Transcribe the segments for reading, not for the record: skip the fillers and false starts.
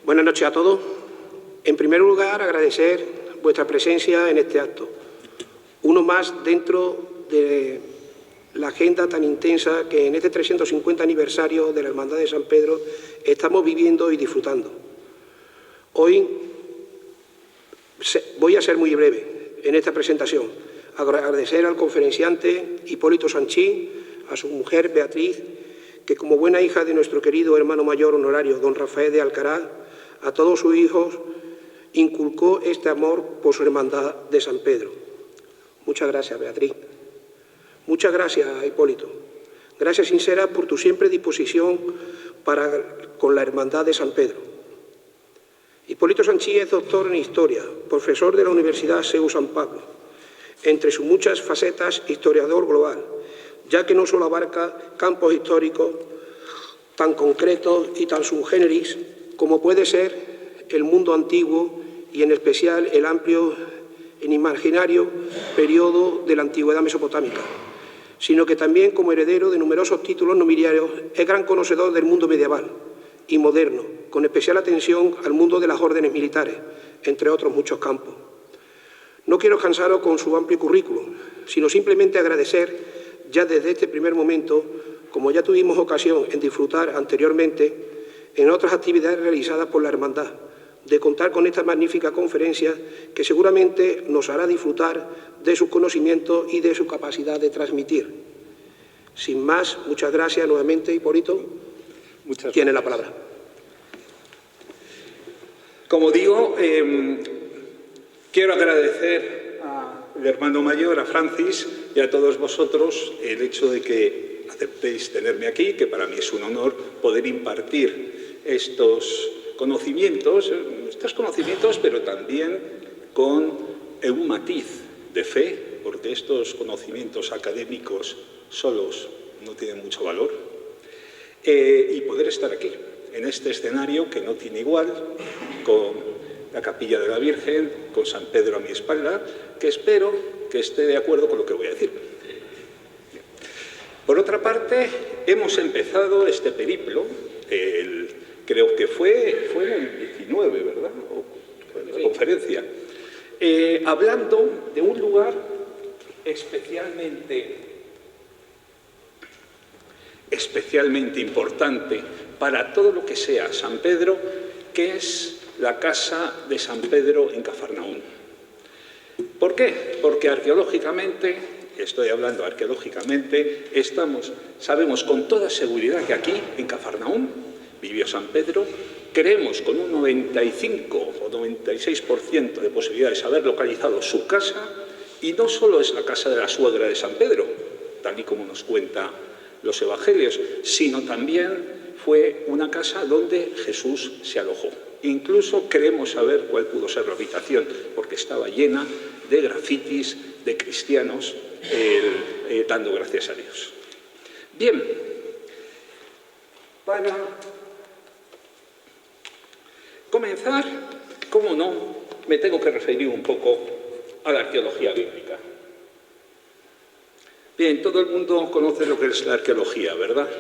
Buenas noches a todos. En primer lugar, agradecer vuestra presencia en este acto. Uno más dentro de la agenda tan intensa que en este 350 aniversario de la Hermandad de San Pedro estamos viviendo y disfrutando. Hoy voy a ser muy breve en esta presentación. Agradecer al conferenciante Hipólito Sanchís, a su mujer Beatriz, que como buena hija de nuestro querido hermano mayor honorario, don Rafael de Alcaraz, a todos sus hijos inculcó este amor por su hermandad de San Pedro. Muchas gracias, Beatriz. Muchas gracias, Hipólito. Gracias sinceras por tu siempre disposición con la hermandad de San Pedro. Hipólito Sanchís es doctor en Historia, profesor de la Universidad CEU San Pablo. Entre sus muchas facetas, historiador global, ya que no solo abarca campos históricos tan concretos y tan subgéneris como puede ser el mundo antiguo y en especial el amplio e imaginario periodo de la antigüedad mesopotámica, sino que también como heredero de numerosos títulos nobiliarios es gran conocedor del mundo medieval y moderno, con especial atención al mundo de las órdenes militares, entre otros muchos campos. No quiero cansaros con su amplio currículum, sino simplemente agradecer ya desde este primer momento, como ya tuvimos ocasión en disfrutar anteriormente en otras actividades realizadas por la Hermandad, de contar con esta magnífica conferencia que seguramente nos hará disfrutar de sus conocimientos y de su capacidad de transmitir. Sin más, muchas gracias nuevamente, Hipólito. Tiene la palabra. Como digo, quiero agradecer al hermano mayor, a Francis, y a todos vosotros el hecho de que aceptéis tenerme aquí, que para mí es un honor poder impartir estos conocimientos, pero también con un matiz de fe, porque estos conocimientos académicos solos no tienen mucho valor, y poder estar aquí, en este escenario que no tiene igual, con la Capilla de la Virgen, con San Pedro a mi espalda, que espero que esté de acuerdo con lo que voy a decir. Por otra parte, hemos empezado este periplo, creo que fue en el 19, ¿verdad? O en la conferencia, hablando de un lugar especialmente importante para todo lo que sea San Pedro, que es la casa de San Pedro en Cafarnaún. ¿Por qué? Porque arqueológicamente, estoy hablando arqueológicamente, sabemos con toda seguridad que aquí, en Cafarnaún, vivió San Pedro. Creemos con un 95 o 96% de posibilidades de haber localizado su casa, y no solo es la casa de la suegra de San Pedro, tal y como nos cuenta los evangelios, sino también fue una casa donde Jesús se alojó. Incluso creemos saber cuál pudo ser la habitación, porque estaba llena de grafitis de cristianos dando gracias a Dios. Bien, para comenzar, cómo no, me tengo que referir un poco a la arqueología bíblica. Bien, todo el mundo conoce lo que es la arqueología, ¿verdad?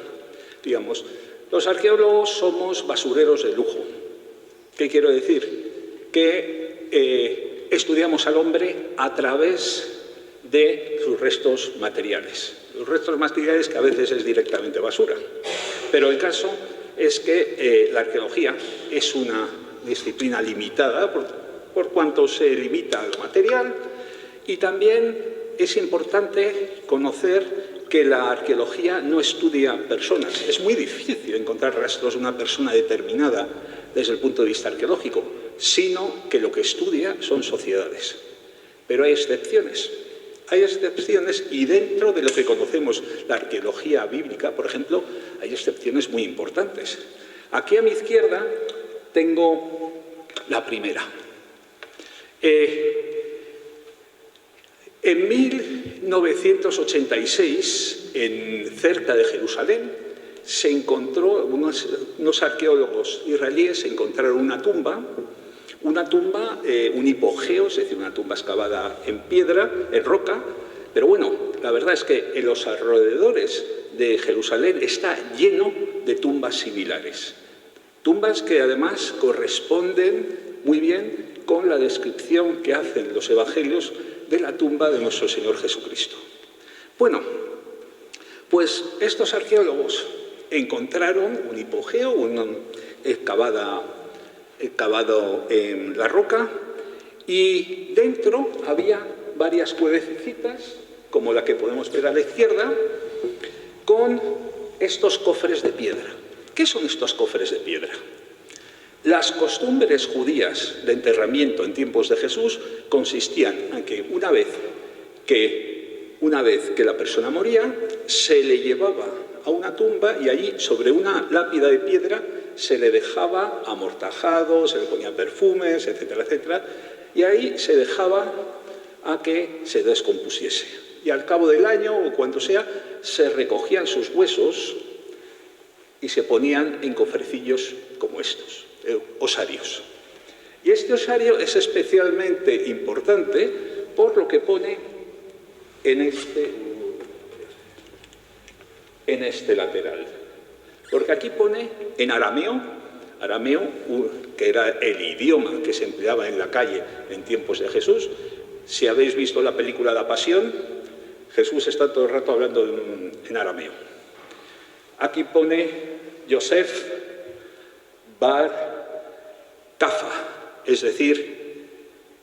Digamos, los arqueólogos somos basureros de lujo. ¿Qué quiero decir? Que estudiamos al hombre a través de sus restos materiales. Los restos materiales que a veces es directamente basura. Pero el caso es que la arqueología es una disciplina limitada por cuanto se limita a lo material, y también es importante conocer que la arqueología no estudia personas. Es muy difícil encontrar rastros de una persona determinada desde el punto de vista arqueológico, sino que lo que estudia son sociedades. Pero hay excepciones. Hay excepciones, y dentro de lo que conocemos la arqueología bíblica, por ejemplo, hay excepciones muy importantes. Aquí a mi izquierda tengo la primera. En 1986, cerca de Jerusalén, se encontró, unos arqueólogos israelíes encontraron una tumba, un hipogeo, es decir, una tumba excavada en piedra, en roca, pero bueno, la verdad es que en los alrededores de Jerusalén está lleno de tumbas similares. Tumbas que además corresponden muy bien con la descripción que hacen los evangelios de la tumba de nuestro Señor Jesucristo. Bueno, pues estos arqueólogos encontraron un hipogeo, excavado en la roca, y dentro había varias cuevecitas, como la que podemos ver a la izquierda, con estos cofres de piedra. ¿Qué son estos cofres de piedra? Las costumbres judías de enterramiento en tiempos de Jesús consistían en que una vez que la persona moría, se le llevaba a una tumba y allí, sobre una lápida de piedra, se le dejaba amortajado, se le ponían perfumes, etcétera, etcétera, y ahí se dejaba a que se descompusiese. Y al cabo del año, o cuando sea, se recogían sus huesos y se ponían en cofrecillos como estos, osarios. Y este osario es especialmente importante por lo que pone en este lateral. Porque aquí pone en arameo, que era el idioma que se empleaba en la calle en tiempos de Jesús. Si habéis visto la película La Pasión, Jesús está todo el rato hablando en arameo. Aquí pone Yosef bar Cafa, es decir,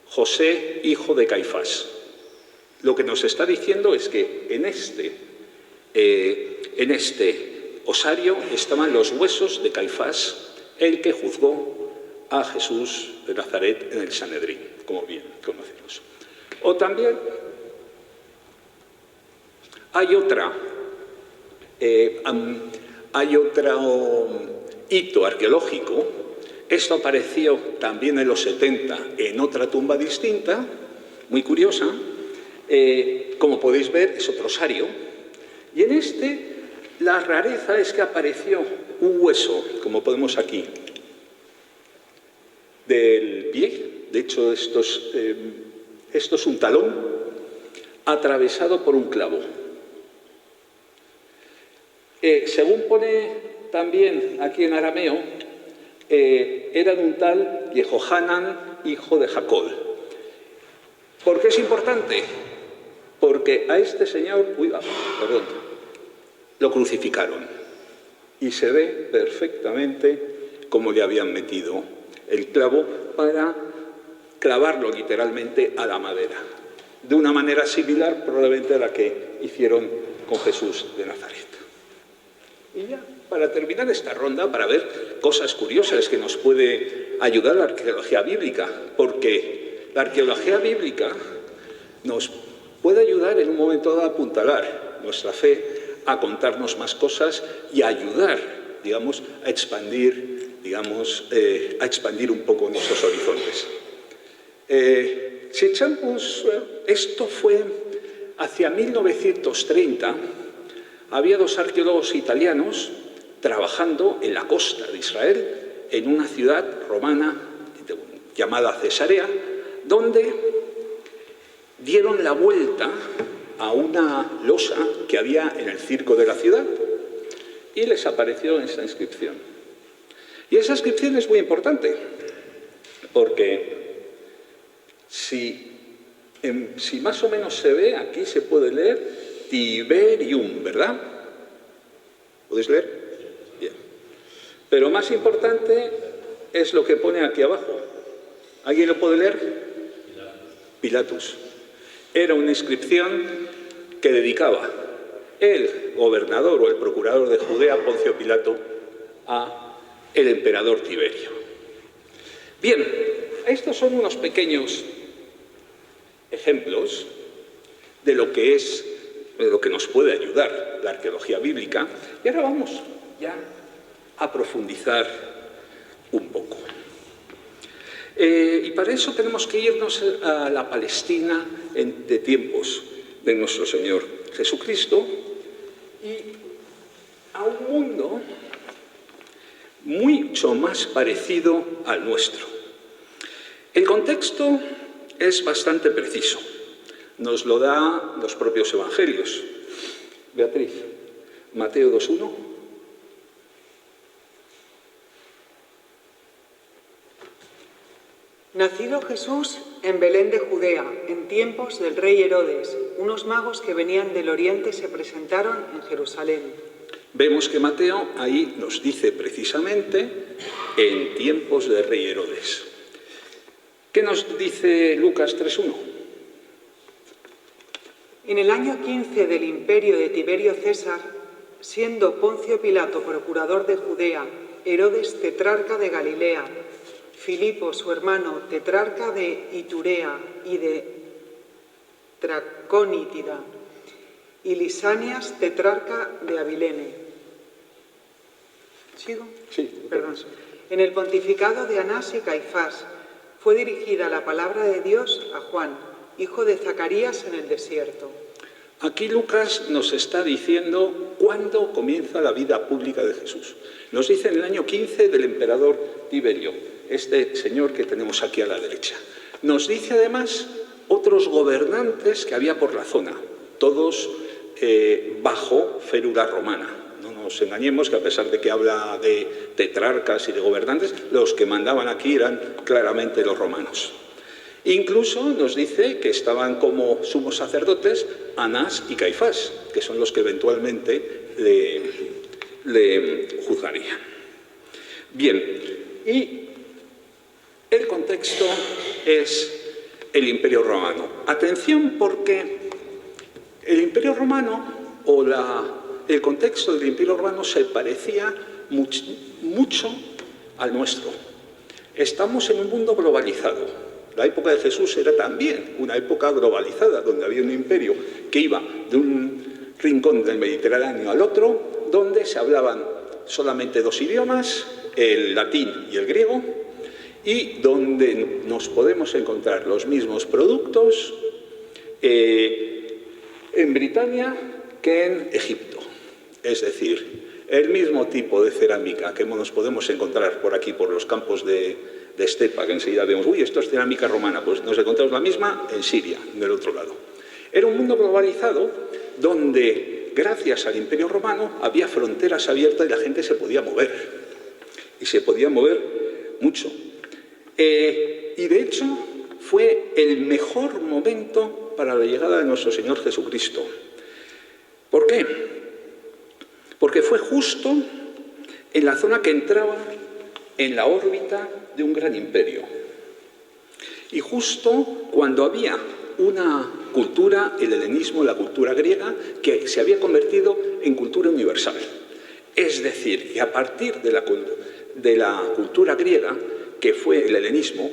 José, hijo de Caifás. Lo que nos está diciendo es que en este osario estaban los huesos de Caifás, el que juzgó a Jesús de Nazaret en el Sanedrín, como bien conocemos. O también hay otro hito arqueológico. Esto apareció también en los 70 en otra tumba distinta, muy curiosa. Como podéis ver, es otro osario. Y en este, la rareza es que apareció un hueso, como podemos aquí, del pie. De hecho, esto es un talón atravesado por un clavo. Según pone también aquí en arameo, era de un tal Yehohanan, hijo de Jacob. ¿Por qué es importante? Porque a este señor, lo crucificaron y se ve perfectamente cómo le habían metido el clavo para clavarlo literalmente a la madera, de una manera similar probablemente a la que hicieron con Jesús de Nazaret. Y ya, para terminar esta ronda, para ver cosas curiosas que nos puede ayudar la arqueología bíblica, porque la arqueología bíblica nos puede ayudar en un momento dado a apuntalar nuestra fe, a contarnos más cosas y a ayudar, digamos, a expandir un poco nuestros horizontes. Si echamos, esto fue hacia 1930, había dos arqueólogos italianos trabajando en la costa de Israel, en una ciudad romana llamada Cesarea, donde dieron la vuelta a una losa que había en el circo de la ciudad y les apareció esa inscripción. Y esa inscripción es muy importante, porque si más o menos se ve, aquí se puede leer Tiberium, ¿verdad? ¿Podéis leer? Bien. Pero más importante es lo que pone aquí abajo. ¿Alguien lo puede leer? Pilatus. Era una inscripción que dedicaba el gobernador o el procurador de Judea, Poncio Pilato, a el emperador Tiberio. Bien, estos son unos pequeños ejemplos de lo que nos puede ayudar la arqueología bíblica. Y ahora vamos ya a profundizar un poco. Y para eso tenemos que irnos a la Palestina de tiempos de nuestro Señor Jesucristo y a un mundo mucho más parecido al nuestro. El contexto es bastante preciso. Nos lo da los propios evangelios. Beatriz, Mateo 2:1. Nacido Jesús en Belén de Judea, en tiempos del rey Herodes, unos magos que venían del oriente se presentaron en Jerusalén. Vemos que Mateo ahí nos dice precisamente en tiempos del rey Herodes. ¿Qué nos dice Lucas 3:1? En el año 15 del imperio de Tiberio César, siendo Poncio Pilato procurador de Judea, Herodes tetrarca de Galilea, Filipo su hermano tetrarca de Iturea y de Traconítida, y Lisanias tetrarca de Abilene. ¿Sigo? Sí. Perdón. En el pontificado de Anás y Caifás fue dirigida la palabra de Dios a Juan, hijo de Zacarías, en el desierto. Aquí Lucas nos está diciendo cuándo comienza la vida pública de Jesús. Nos dice en el año 15 del emperador Tiberio, este señor que tenemos aquí a la derecha. Nos dice además otros gobernantes que había por la zona, todos bajo férula romana. No nos engañemos que a pesar de que habla de tetrarcas y de gobernantes, los que mandaban aquí eran claramente los romanos. Incluso nos dice que estaban como sumos sacerdotes Anás y Caifás, que son los que eventualmente le juzgarían. Bien, y el contexto es el Imperio Romano. Atención, porque el Imperio Romano o el contexto del Imperio Romano se parecía mucho al nuestro. Estamos en un mundo globalizado. La época de Jesús era también una época globalizada, donde había un imperio que iba de un rincón del Mediterráneo al otro, donde se hablaban solamente dos idiomas, el latín y el griego, y donde nos podemos encontrar los mismos productos en Britania que en Egipto. Es decir, el mismo tipo de cerámica que nos podemos encontrar por aquí, por los campos de estepa, que enseguida vemos, uy, esto es cerámica romana, pues nos encontramos la misma en Siria, del otro lado. Era un mundo globalizado donde, gracias al Imperio Romano, había fronteras abiertas y la gente se podía mover. Y se podía mover mucho. Y de hecho, fue el mejor momento para la llegada de nuestro Señor Jesucristo. ¿Por qué? Porque fue justo en la zona que entraba en la órbita de un gran imperio. Y justo cuando había una cultura, el helenismo, la cultura griega, que se había convertido en cultura universal. Es decir, que a partir de la cultura griega, que fue el helenismo,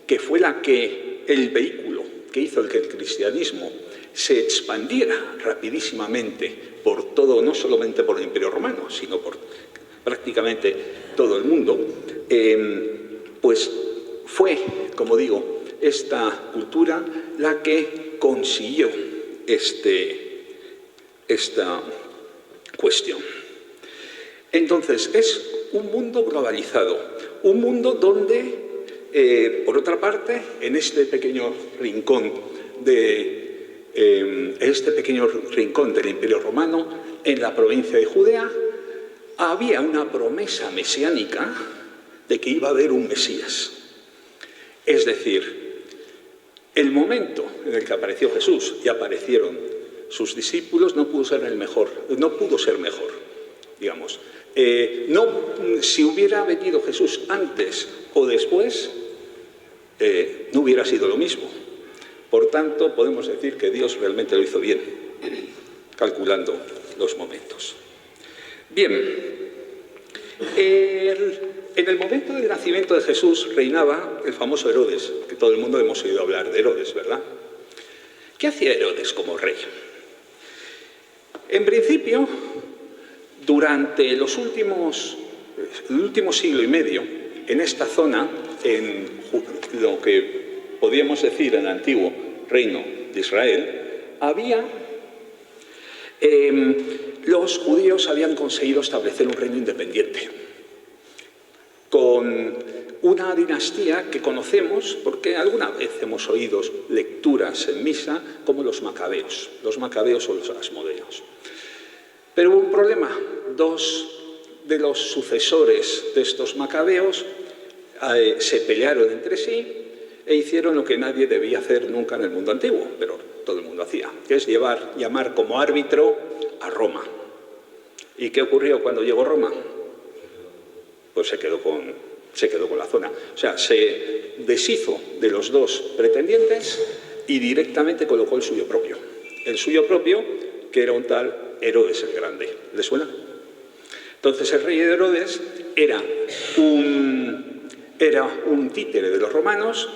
que fue el vehículo que hizo que el cristianismo se expandiera rapidísimamente por todo, no solamente por el Imperio Romano, sino por prácticamente todo el mundo, pues fue, como digo, esta cultura la que consiguió esta cuestión. Entonces, es un mundo globalizado, un mundo donde, por otra parte, en este pequeño rincón del Imperio Romano, en la provincia de Judea, había una promesa mesiánica de que iba a haber un Mesías. Es decir, el momento en el que apareció Jesús y aparecieron sus discípulos no pudo ser mejor, digamos. Si hubiera venido Jesús antes o después, no hubiera sido lo mismo. Por tanto, podemos decir que Dios realmente lo hizo bien, calculando los momentos. Bien, en el momento del nacimiento de Jesús reinaba el famoso Herodes, que todo el mundo hemos oído hablar de Herodes, ¿verdad? ¿Qué hacía Herodes como rey? En principio, durante el último siglo y medio, en esta zona, en lo que podríamos decir en el antiguo reino de Israel, los judíos habían conseguido establecer un reino independiente, con una dinastía que conocemos porque alguna vez hemos oído lecturas en misa como los macabeos o los asmodeos. Pero hubo un problema. Dos de los sucesores de estos macabeos se pelearon entre sí e hicieron lo que nadie debía hacer nunca en el mundo antiguo, pero todo el mundo hacía, que es llamar como árbitro a Roma. ¿Y qué ocurrió cuando llegó Roma? Pues se quedó con la zona. O sea, se deshizo de los dos pretendientes y directamente colocó el suyo propio. El suyo propio, que era un tal Herodes el Grande. ¿Le suena? Entonces el rey Herodes era un títere de los romanos,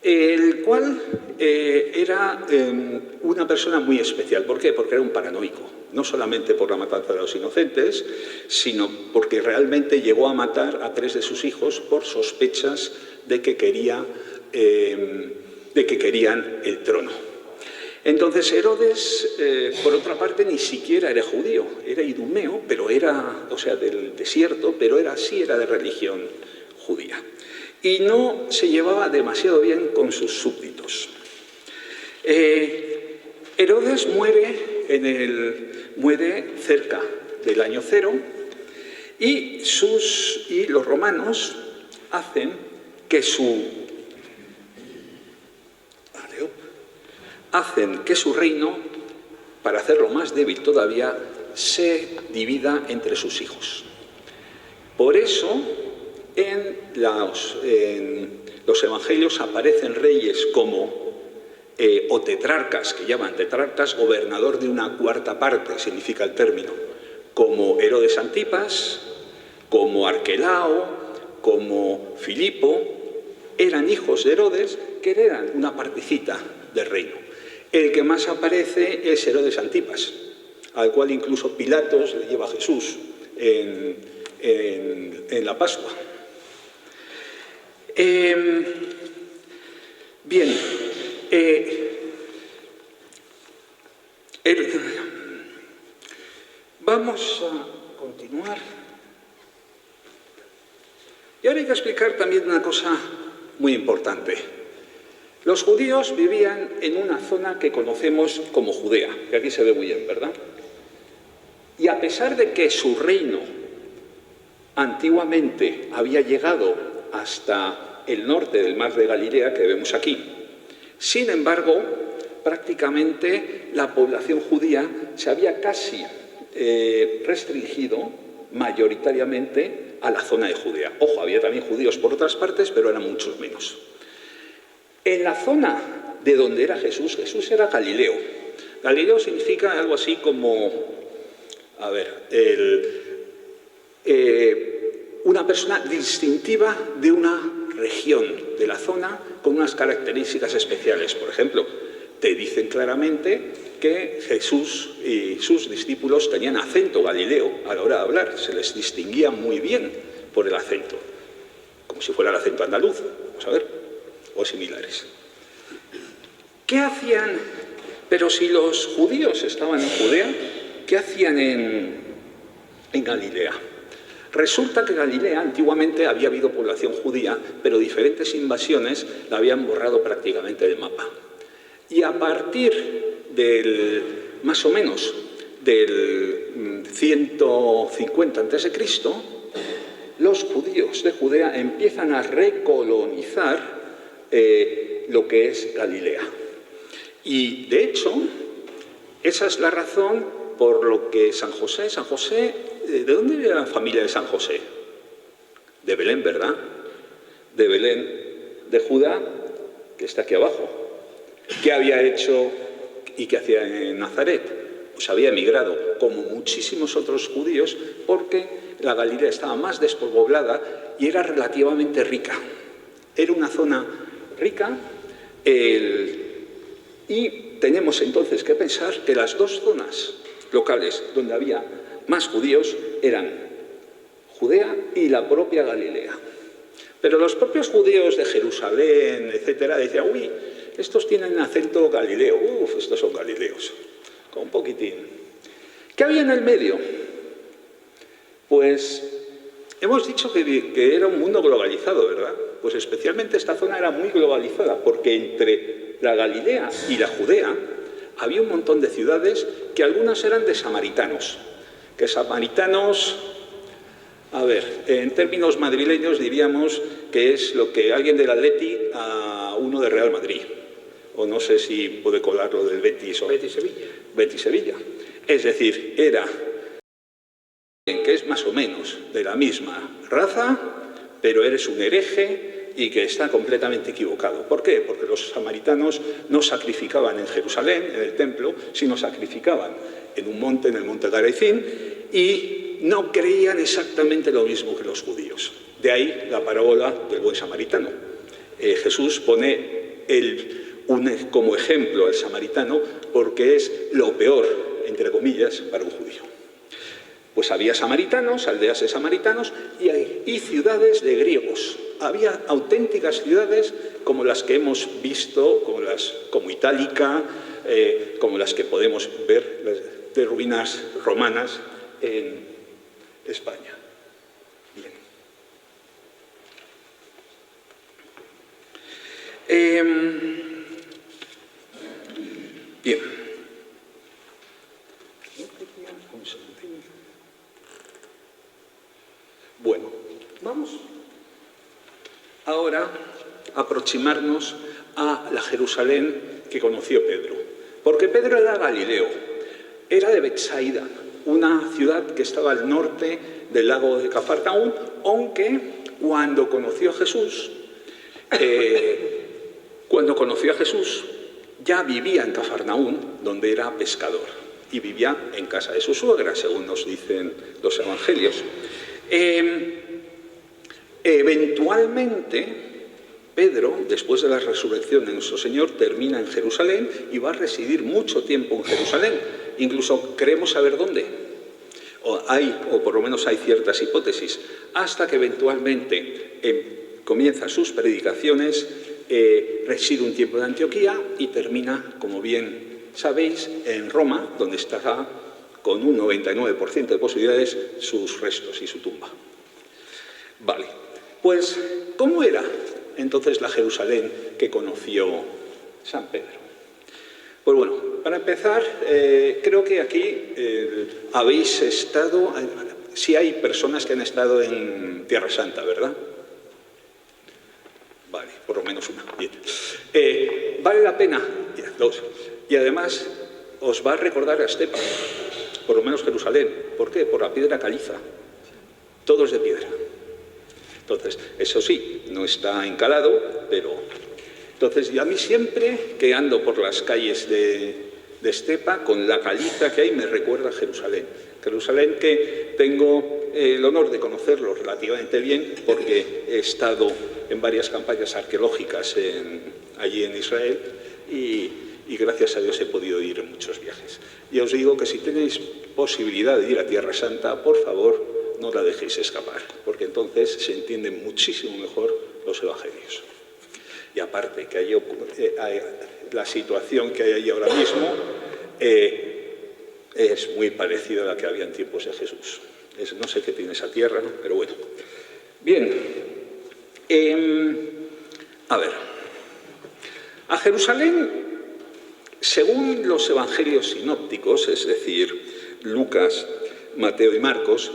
el cual era una persona muy especial. ¿Por qué? Porque era un paranoico. No solamente por la matanza de los inocentes, sino porque realmente llegó a matar a 3 de sus hijos por sospechas de que querían el trono. Entonces Herodes, por otra parte, ni siquiera era judío, era idumeo, pero era, o sea, del desierto, pero sí era de religión judía. Y no se llevaba demasiado bien con sus súbditos. Herodes muere cerca del año 0 y los romanos hacen que su reino, para hacerlo más débil todavía, se divida entre sus hijos. Por eso en los evangelios aparecen reyes como o tetrarcas, que llaman tetrarcas, gobernador de una cuarta parte, significa el término, como Herodes Antipas, como Arquelao, como Filipo, eran hijos de Herodes que heredan una partecita del reino. El que más aparece es Herodes Antipas, al cual incluso Pilatos le lleva a Jesús en la Pascua. Bien, vamos a continuar. Y ahora hay que explicar también una cosa muy importante. Los judíos vivían en una zona que conocemos como Judea, que aquí se ve muy bien, ¿verdad? Y a pesar de que su reino antiguamente había llegado hasta el norte del mar de Galilea, que vemos aquí, sin embargo, prácticamente la población judía se había casi restringido mayoritariamente a la zona de Judea. Ojo, había también judíos por otras partes, pero eran muchos menos. En la zona de donde era Jesús, Jesús era Galileo. Galileo significa algo así como, una persona distintiva de una región de la zona con unas características especiales. Por ejemplo, te dicen claramente que Jesús y sus discípulos tenían acento galileo a la hora de hablar, se les distinguía muy bien por el acento, como si fuera el acento andaluz, vamos a ver, o similares. ¿Qué hacían? Pero si los judíos estaban en Judea, ¿qué hacían en Galilea? Resulta que Galilea antiguamente había habido población judía, pero diferentes invasiones la habían borrado prácticamente del mapa. Y a partir más o menos del 150 a.C., los judíos de Judea empiezan a recolonizar lo que es Galilea. Y de hecho, esa es la razón por lo que San José, ¿de dónde viene la familia de San José? De Belén, ¿verdad? De Belén, de Judá, que está aquí abajo. ¿Qué había hecho y qué hacía en Nazaret? Pues había emigrado, como muchísimos otros judíos, porque la Galilea estaba más despoblada y era relativamente rica. Era una zona rica y tenemos entonces que pensar que las dos zonas locales donde había más judíos eran Judea y la propia Galilea. Pero los propios judíos de Jerusalén, etcétera, decían, uy, estos tienen acento galileo, estos son galileos, con un poquitín. ¿Qué había en el medio? Pues hemos dicho que era un mundo globalizado, ¿verdad? Pues especialmente esta zona era muy globalizada, porque entre la Galilea y la Judea había un montón de ciudades que algunas eran de samaritanos. Que samaritanos, en términos madrileños diríamos que es lo que alguien del Atleti a uno de Real Madrid. O no sé si puede colar lo del Betis o... Betis-Sevilla. Es decir, era que es más o menos de la misma raza, pero eres un hereje y que está completamente equivocado. ¿Por qué? Porque los samaritanos no sacrificaban en Jerusalén, en el templo, sino sacrificaban en un monte, en el monte Garizim, y no creían exactamente lo mismo que los judíos. De ahí la parábola del buen samaritano. Jesús pone como ejemplo al samaritano porque es lo peor, entre comillas, para un judío. Pues había samaritanos, aldeas de samaritanos y ciudades de griegos. Había auténticas ciudades como las que hemos visto, como Itálica, como las que podemos ver de ruinas romanas en España. Bien. Bien. Bueno, vamos ahora a aproximarnos a la Jerusalén que conoció Pedro. Porque Pedro era galileo, era de Betsaida, una ciudad que estaba al norte del lago de Cafarnaúm, aunque cuando conoció a Jesús, ya vivía en Cafarnaúm, donde era pescador, y vivía en casa de su suegra, según nos dicen los evangelios. Eventualmente, Pedro, después de la resurrección de nuestro Señor, termina en Jerusalén y va a residir mucho tiempo en Jerusalén. Incluso creemos saber dónde. O por lo menos hay ciertas hipótesis. Hasta que eventualmente comienza sus predicaciones, reside un tiempo en Antioquía y termina, como bien sabéis, en Roma, donde estará con un 99% de posibilidades sus restos y su tumba. Vale, pues, ¿cómo era entonces la Jerusalén que conoció San Pedro? Pues bueno, para empezar, creo que aquí habéis estado, sí hay personas que han estado en Tierra Santa, ¿verdad? Vale, por lo menos una. Bien. Vale la pena, dos. Y además os va a recordar a Estepa, por lo menos Jerusalén. ¿Por qué? Por la piedra caliza. Todo es de piedra. Entonces, eso sí, no está encalado, pero... Entonces, yo a mí siempre que ando por las calles de Estepa, con la caliza que hay, me recuerda a Jerusalén. Jerusalén que tengo el honor de conocerlo relativamente bien, porque he estado en varias campañas arqueológicas allí en Israel y gracias a Dios he podido ir en muchos viajes. Y os digo que si tenéis posibilidad de ir a Tierra Santa, por favor, no la dejéis escapar, porque entonces se entienden muchísimo mejor los evangelios. Y aparte, que la situación que hay allí ahora mismo es muy parecida a la que había en tiempos de Jesús. No sé qué tiene esa tierra, ¿no? Pero bueno. Bien. A ver. A Jerusalén, según los evangelios sinópticos, es decir, Lucas, Mateo y Marcos,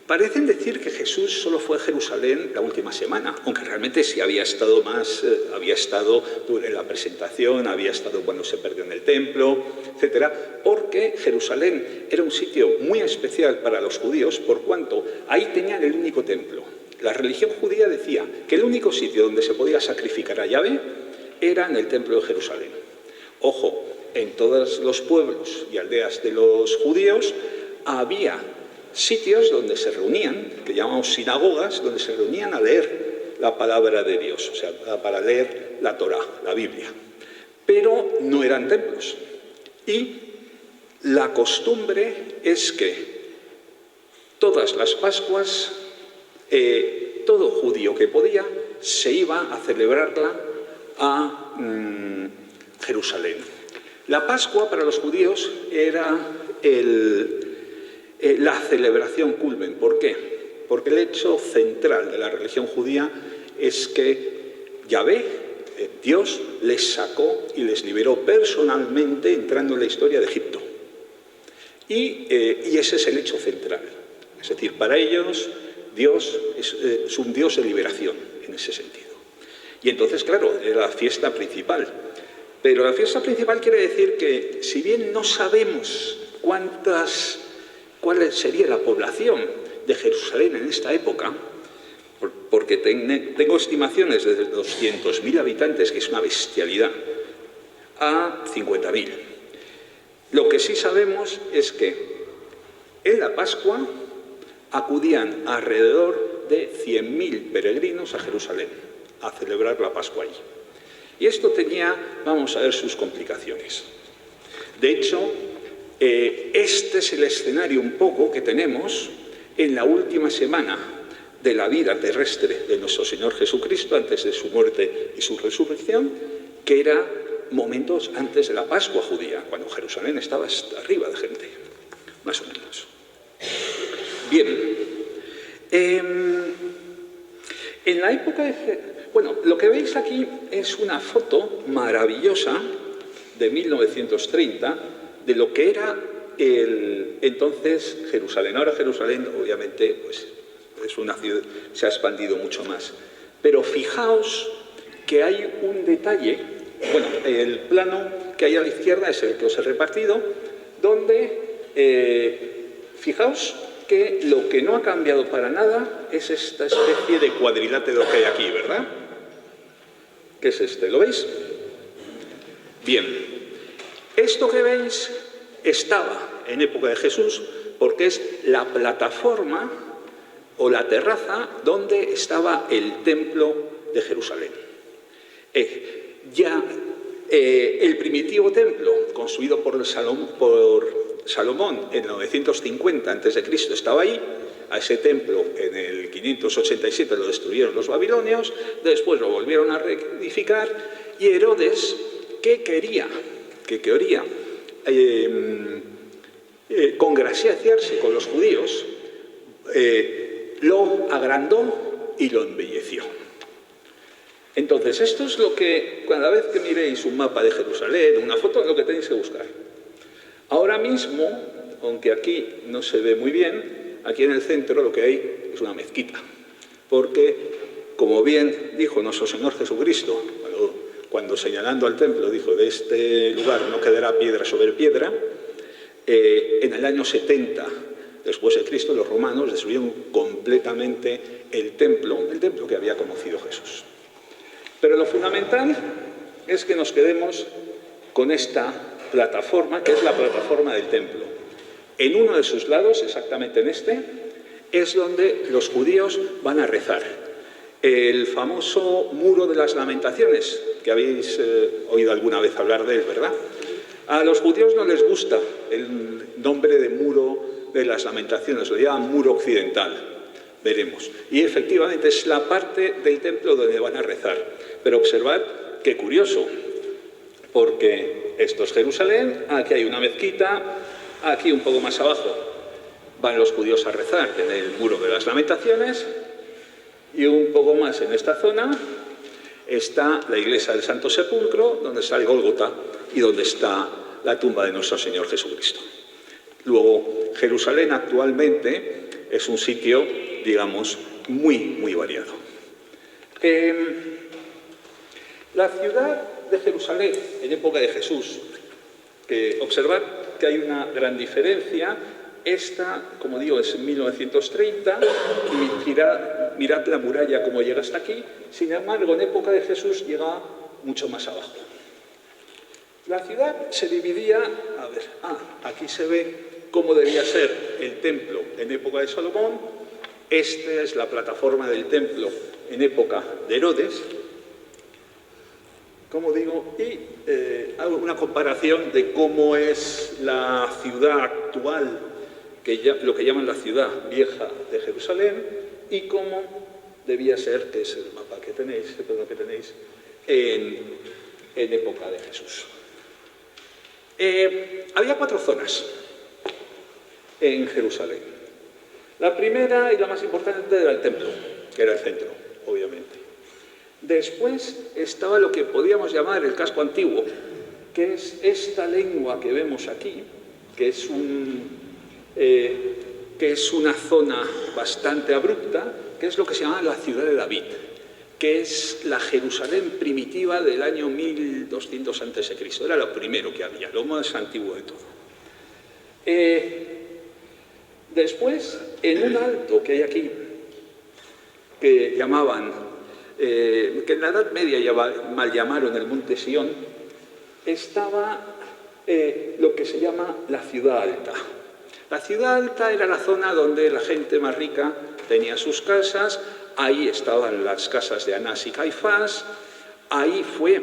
parecen decir que Jesús solo fue a Jerusalén la última semana, aunque realmente sí había estado más, había estado en la presentación, había estado cuando se perdió en el templo, etcétera, porque Jerusalén era un sitio muy especial para los judíos, por cuanto ahí tenían el único templo. La religión judía decía que el único sitio donde se podía sacrificar a Yahvé era en el templo de Jerusalén. Ojo, en todos los pueblos y aldeas de los judíos había sitios donde se reunían, que llamamos sinagogas, donde se reunían a leer la palabra de Dios, o sea, para leer la Torá, la Biblia. Pero no eran templos. Y la costumbre es que todas las Pascuas, todo judío que podía, se iba a celebrarla a Jerusalén. La Pascua para los judíos era la celebración culmen. ¿Por qué? Porque el hecho central de la religión judía es que Yahvé, Dios, les sacó y les liberó personalmente entrando en la historia de Egipto. Y ese es el hecho central. Es decir, para ellos Dios es un Dios de liberación en ese sentido. Y entonces, claro, era la fiesta principal. Pero la fiesta principal quiere decir que, si bien no sabemos cuál sería la población de Jerusalén en esta época, porque tengo estimaciones desde 200.000 habitantes, que es una bestialidad, a 50.000. Lo que sí sabemos es que en la Pascua acudían alrededor de 100.000 peregrinos a Jerusalén a celebrar la Pascua allí. Y esto tenía, vamos a ver, sus complicaciones. De hecho, este es el escenario un poco que tenemos en la última semana de la vida terrestre de nuestro Señor Jesucristo, antes de su muerte y su resurrección, que era momentos antes de la Pascua judía, cuando Jerusalén estaba hasta arriba de gente, más o menos. Bien, en la época de... Bueno, lo que veis aquí es una foto maravillosa de 1930 de lo que era entonces Jerusalén. Ahora Jerusalén, obviamente, pues, es una ciudad, se ha expandido mucho más. Pero fijaos que hay un detalle. Bueno, el plano que hay a la izquierda es el que os he repartido, donde, fijaos que lo que no ha cambiado para nada es esta especie de cuadrilátero que hay aquí, ¿verdad? ¿Qué es este? ¿Lo veis? Bien. Esto que veis estaba en época de Jesús porque es la plataforma o la terraza donde estaba el templo de Jerusalén. El primitivo templo, construido por Salomón en 950 a.C., estaba ahí. A ese templo en el 587 lo destruyeron los babilonios, después lo volvieron a reedificar, y Herodes, que quería congraciarse con los judíos, lo agrandó y lo embelleció. Entonces, esto es lo que, cada vez que miréis un mapa de Jerusalén, una foto, es lo que tenéis que buscar. Ahora mismo, aunque aquí no se ve muy bien, aquí en el centro lo que hay es una mezquita, porque, como bien dijo nuestro Señor Jesucristo, cuando señalando al templo dijo: de este lugar no quedará piedra sobre piedra, en el año 70 después de Cristo, los romanos destruyeron completamente el templo que había conocido Jesús. Pero lo fundamental es que nos quedemos con esta plataforma, que es la plataforma del templo. En uno de sus lados, exactamente en este, es donde los judíos van a rezar. El famoso Muro de las Lamentaciones, que habéis oído alguna vez hablar de él, ¿verdad? A los judíos no les gusta el nombre de Muro de las Lamentaciones, lo llaman Muro Occidental, veremos. Y efectivamente es la parte del templo donde van a rezar. Pero observad qué curioso, porque esto es Jerusalén, aquí hay una mezquita, aquí un poco más abajo van los judíos a rezar en el Muro de las Lamentaciones, y un poco más en esta zona está la iglesia del Santo Sepulcro, donde está el Gólgota y donde está la tumba de nuestro Señor Jesucristo. Luego, Jerusalén actualmente es un sitio, digamos, muy variado. La ciudad de Jerusalén en época de Jesús, observad que hay una gran diferencia. Esta, como digo, es en 1930, y mirad la muralla como llega hasta aquí. Sin embargo, en época de Jesús llega mucho más abajo. La ciudad se dividía, aquí se ve cómo debía ser el templo en época de Salomón. Esta es la plataforma del templo en época de Herodes, como digo, y hago una comparación de cómo es la ciudad actual, lo que llaman la ciudad vieja de Jerusalén, y cómo debía ser, que es el mapa que tenéis, en época de Jesús. Había 4 zonas en Jerusalén. La primera y la más importante era el templo, que era el centro, obviamente. Después estaba lo que podríamos llamar el casco antiguo, que es esta lengua que vemos aquí, que es una zona bastante abrupta, que es lo que se llama la ciudad de David. que es la Jerusalén primitiva del año 1200 a.C. Era lo primero que había, lo más antiguo de todo. Después, en un alto que hay aquí, que llamaban, que en la Edad Media mal llamaron el Monte Sión, estaba lo que se llama la Ciudad Alta. La Ciudad Alta era la zona donde la gente más rica tenía sus casas, ahí estaban las casas de Anás y Caifás, ahí fue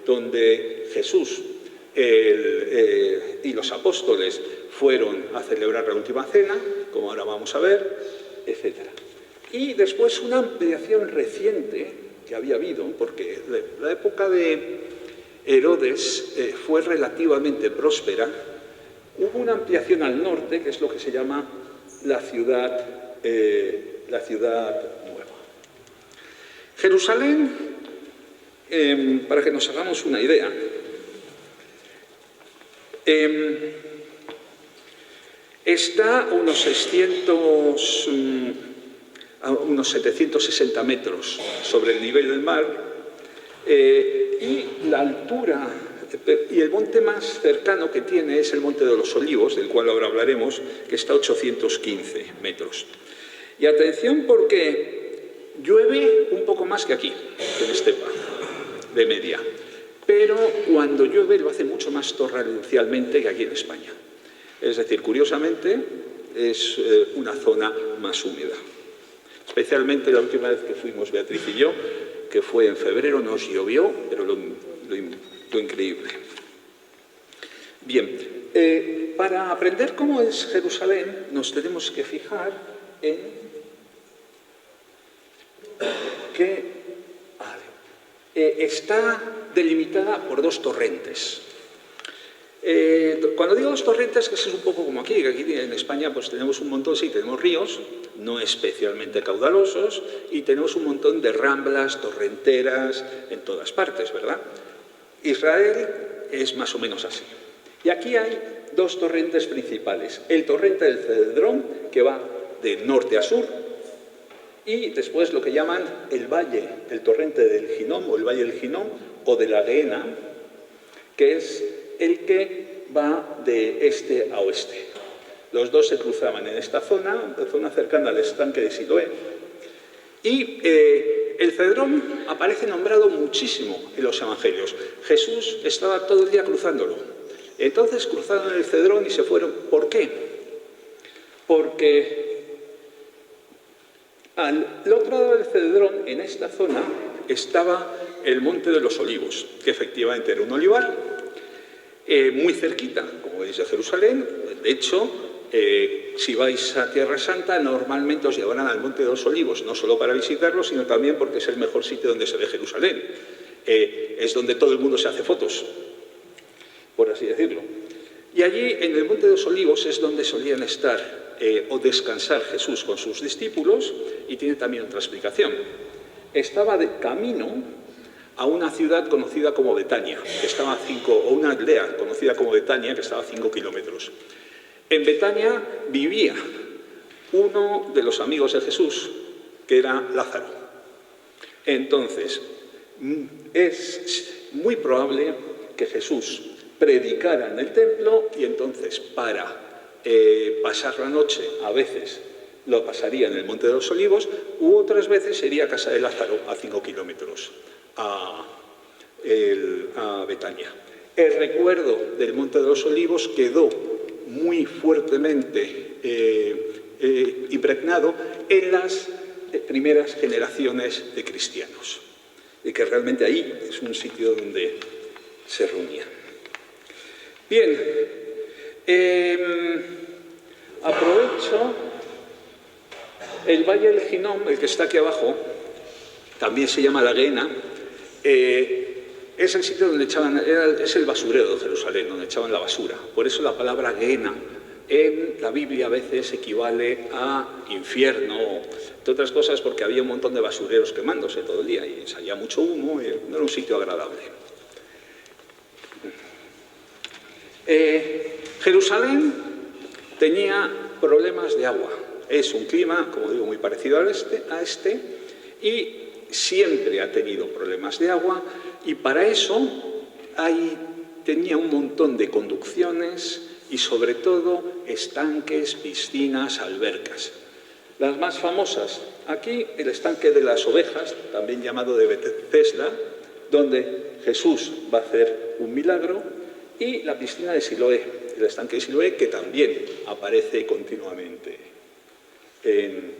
donde Jesús y los apóstoles fueron a celebrar la última cena, como ahora vamos a ver, etc. Y después una ampliación reciente que había habido, porque la época de Herodes fue relativamente próspera, hubo una ampliación al norte, que es lo que se llama la ciudad nueva. Jerusalén, para que nos hagamos una idea, está a unos 760 metros sobre el nivel del mar, y la altura y el monte más cercano que tiene es el Monte de los Olivos, del cual ahora hablaremos, que está a 815 metros. Y atención, porque llueve un poco más que aquí, en Estepa, de media. Pero cuando llueve lo hace mucho más torrencialmente que aquí en España. Es decir, curiosamente, es una zona más húmeda. Especialmente la última vez que fuimos Beatriz y yo, que fue en febrero, nos llovió, pero lo increíble. Bien, para aprender cómo es Jerusalén, nos tenemos que fijar en que está delimitada por dos torrentes. Cuando digo dos torrentes, que es un poco como aquí, que aquí en España pues tenemos un montón, sí, tenemos ríos, no especialmente caudalosos, y tenemos un montón de ramblas, torrenteras, en todas partes, ¿verdad? Israel es más o menos así. Y aquí hay dos torrentes principales. El torrente del Cedrón, que va de norte a sur, y después lo que llaman el valle, el torrente del Ginom, o el valle del Ginom, o de la Gehenna, que es el que va de este a oeste. Los dos se cruzaban en esta zona cercana al estanque de Siloé. Y el Cedrón aparece nombrado muchísimo en los evangelios. Jesús estaba todo el día cruzándolo. Entonces cruzaron el Cedrón y se fueron. ¿Por qué? Porque al otro lado del Cedrón, en esta zona, estaba el Monte de los Olivos, que efectivamente era un olivar, muy cerquita, como veis, de Jerusalén. De hecho, si vais a Tierra Santa, normalmente os llevarán al Monte de los Olivos, no solo para visitarlo, sino también porque es el mejor sitio donde se ve Jerusalén. Es donde todo el mundo se hace fotos, por así decirlo. Y allí, en el Monte de los Olivos, es donde solían estar o descansar Jesús con sus discípulos, y tiene también otra explicación. Estaba de camino a una ciudad conocida como Betania, que estaba o una aldea conocida como Betania, que estaba a 5 kilómetros. En Betania vivía uno de los amigos de Jesús, que era Lázaro. Entonces, es muy probable que Jesús predicara en el templo, y entonces para pasar la noche, a veces lo pasaría en el Monte de los Olivos, u otras veces sería a casa de Lázaro, a 5 kilómetros, a Betania. El recuerdo del Monte de los Olivos quedó muy fuertemente impregnado en las primeras generaciones de cristianos, y que realmente ahí es un sitio donde se reunían. Bien, aprovecho el Valle del Ginom, el que está aquí abajo, también se llama la Gehenna, es el sitio donde echaban, es el basurero de Jerusalén, donde echaban la basura. Por eso la palabra Gehenna en la Biblia a veces equivale a infierno, entre otras cosas porque había un montón de basureros quemándose todo el día y salía mucho humo, y no era un sitio agradable. Jerusalén tenía problemas de agua. Es un clima, como digo, muy parecido a este, y siempre ha tenido problemas de agua y para eso tenía un montón de conducciones y sobre todo estanques, piscinas, albercas. Las más famosas, aquí el estanque de las ovejas, también llamado de Betesda, donde Jesús va a hacer un milagro, y la piscina de Siloé, el estanque de Siloé, que también aparece continuamente en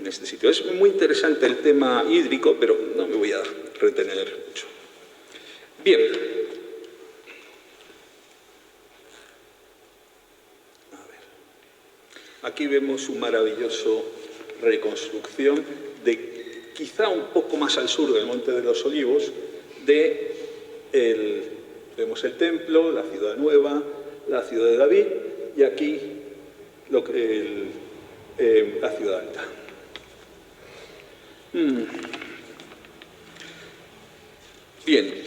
este sitio. Es muy interesante el tema hídrico, pero no me voy a retener mucho. Bien. A ver. Aquí vemos un maravilloso reconstrucción de, quizá un poco más al sur del Monte de los Olivos, vemos el templo, la ciudad nueva, la ciudad de David, y aquí la ciudad alta. Bien,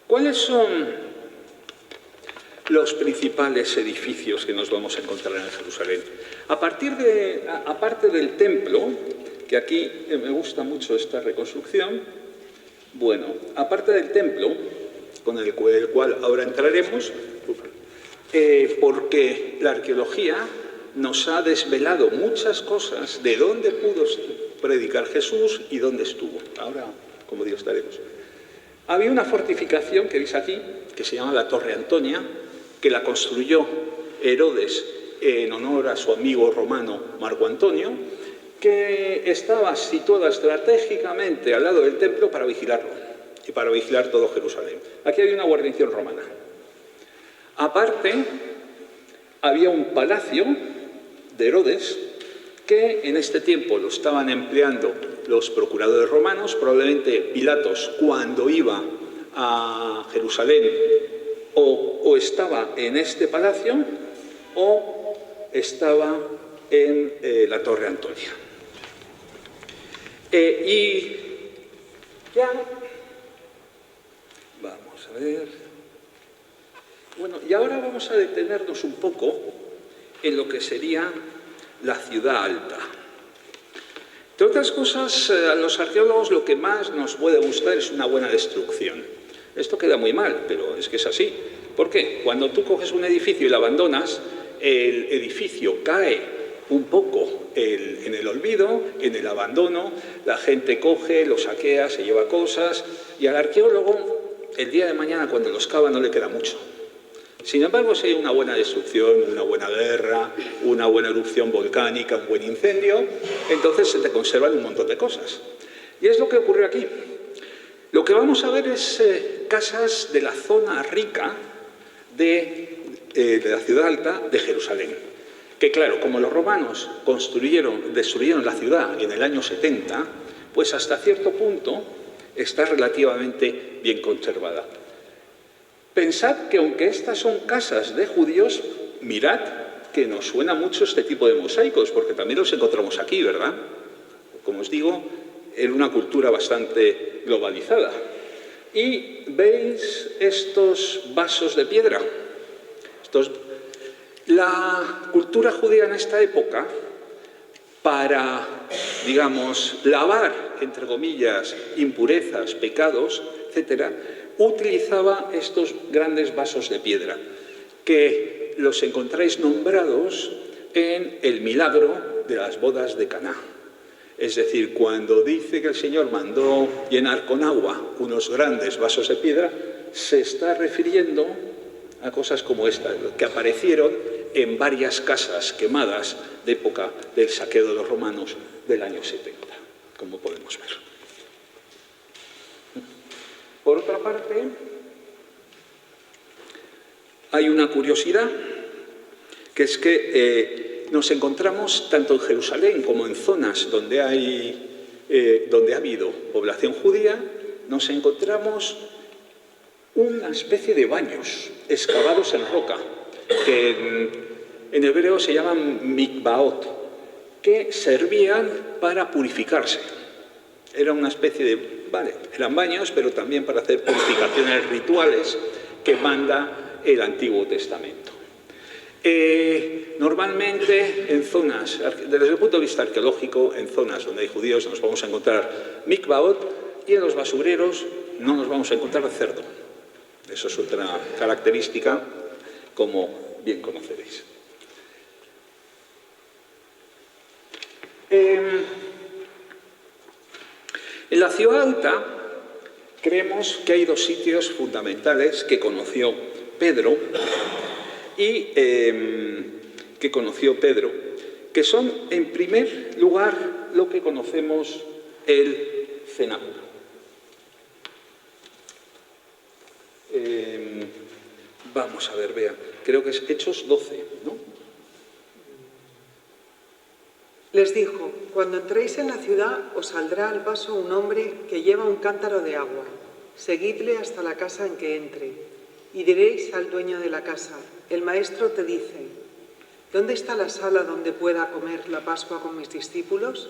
¿cuáles son los principales edificios que nos vamos a encontrar en Jerusalén? Aparte del templo, que aquí me gusta mucho esta reconstrucción, bueno, aparte del templo, con el cual ahora entraremos, porque la arqueología nos ha desvelado muchas cosas de dónde pudo predicar Jesús y dónde estuvo. Ahora, como digo, estaremos. Había una fortificación que veis aquí, que se llama la Torre Antonia, que la construyó Herodes en honor a su amigo romano Marco Antonio, que estaba situada estratégicamente al lado del templo para vigilarlo y para vigilar todo Jerusalén. Aquí hay una guarnición romana. Aparte, había un palacio de Herodes que en este tiempo lo estaban empleando los procuradores romanos, probablemente Pilatos cuando iba a Jerusalén o estaba en este palacio o estaba en la Torre Antonia. Y ya, vamos a ver. Bueno, y ahora vamos a detenernos un poco en lo que sería la ciudad alta. Entre otras cosas, a los arqueólogos lo que más nos puede gustar es una buena destrucción. Esto queda muy mal, pero es que es así. ¿Por qué? Cuando tú coges un edificio y lo abandonas, el edificio cae un poco en el olvido, en el abandono, la gente coge, lo saquea, se lleva cosas, y al arqueólogo, el día de mañana, cuando los cava, no le queda mucho. Sin embargo, si hay una buena destrucción, una buena guerra, una buena erupción volcánica, un buen incendio, entonces se te conservan un montón de cosas. Y es lo que ocurrió aquí. Lo que vamos a ver es casas de la zona rica de la ciudad alta de Jerusalén. Que claro, como los romanos destruyeron la ciudad en el año 70, pues hasta cierto punto está relativamente bien conservada. Pensad que aunque estas son casas de judíos, mirad que nos suena mucho este tipo de mosaicos, porque también los encontramos aquí, ¿verdad? Como os digo, en una cultura bastante globalizada. Y veis estos vasos de piedra. La cultura judía en esta época, para, digamos, lavar, entre comillas, impurezas, pecados, etcétera, utilizaba estos grandes vasos de piedra, que los encontráis nombrados en el milagro de las bodas de Caná. Es decir, cuando dice que el Señor mandó llenar con agua unos grandes vasos de piedra, se está refiriendo a cosas como estas, que aparecieron en varias casas quemadas de época del saqueo de los romanos del año 70, como podemos ver. Por otra parte, hay una curiosidad, que es que nos encontramos tanto en Jerusalén como en zonas donde ha habido población judía, nos encontramos una especie de baños excavados en roca, que en hebreo se llaman mikvaot, que servían para purificarse. Era una especie de... eran baños, pero también para hacer purificaciones rituales que manda el Antiguo Testamento. Normalmente en zonas, desde el punto de vista arqueológico, en zonas donde hay judíos nos vamos a encontrar mikvaot y en los basureros no nos vamos a encontrar cerdo. Eso es otra característica, como bien conoceréis. En la Ciudad Alta creemos que hay dos sitios fundamentales que conoció Pedro que son, en primer lugar, lo que conocemos el cenáculo. Vamos a ver, vean, creo que es Hechos 12, ¿no? Les dijo: cuando entréis en la ciudad, os saldrá al paso un hombre que lleva un cántaro de agua. Seguidle hasta la casa en que entre, y diréis al dueño de la casa: el maestro te dice, ¿dónde está la sala donde pueda comer la Pascua con mis discípulos?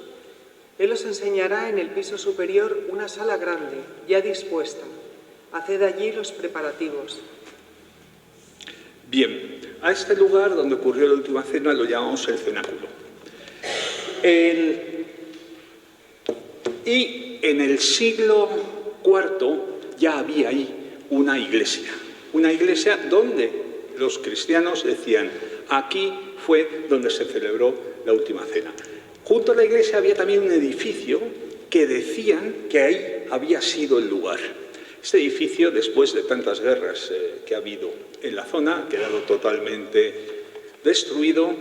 Él os enseñará en el piso superior una sala grande, ya dispuesta. Haced allí los preparativos. Bien, a este lugar donde ocurrió la última cena lo llamamos el cenáculo. Y en el siglo IV ya había ahí una iglesia donde los cristianos decían: aquí fue donde se celebró la última cena. Junto a la iglesia había también un edificio que decían que ahí había sido el lugar. Este edificio, después de tantas guerras que ha habido en la zona, ha quedado totalmente destruido.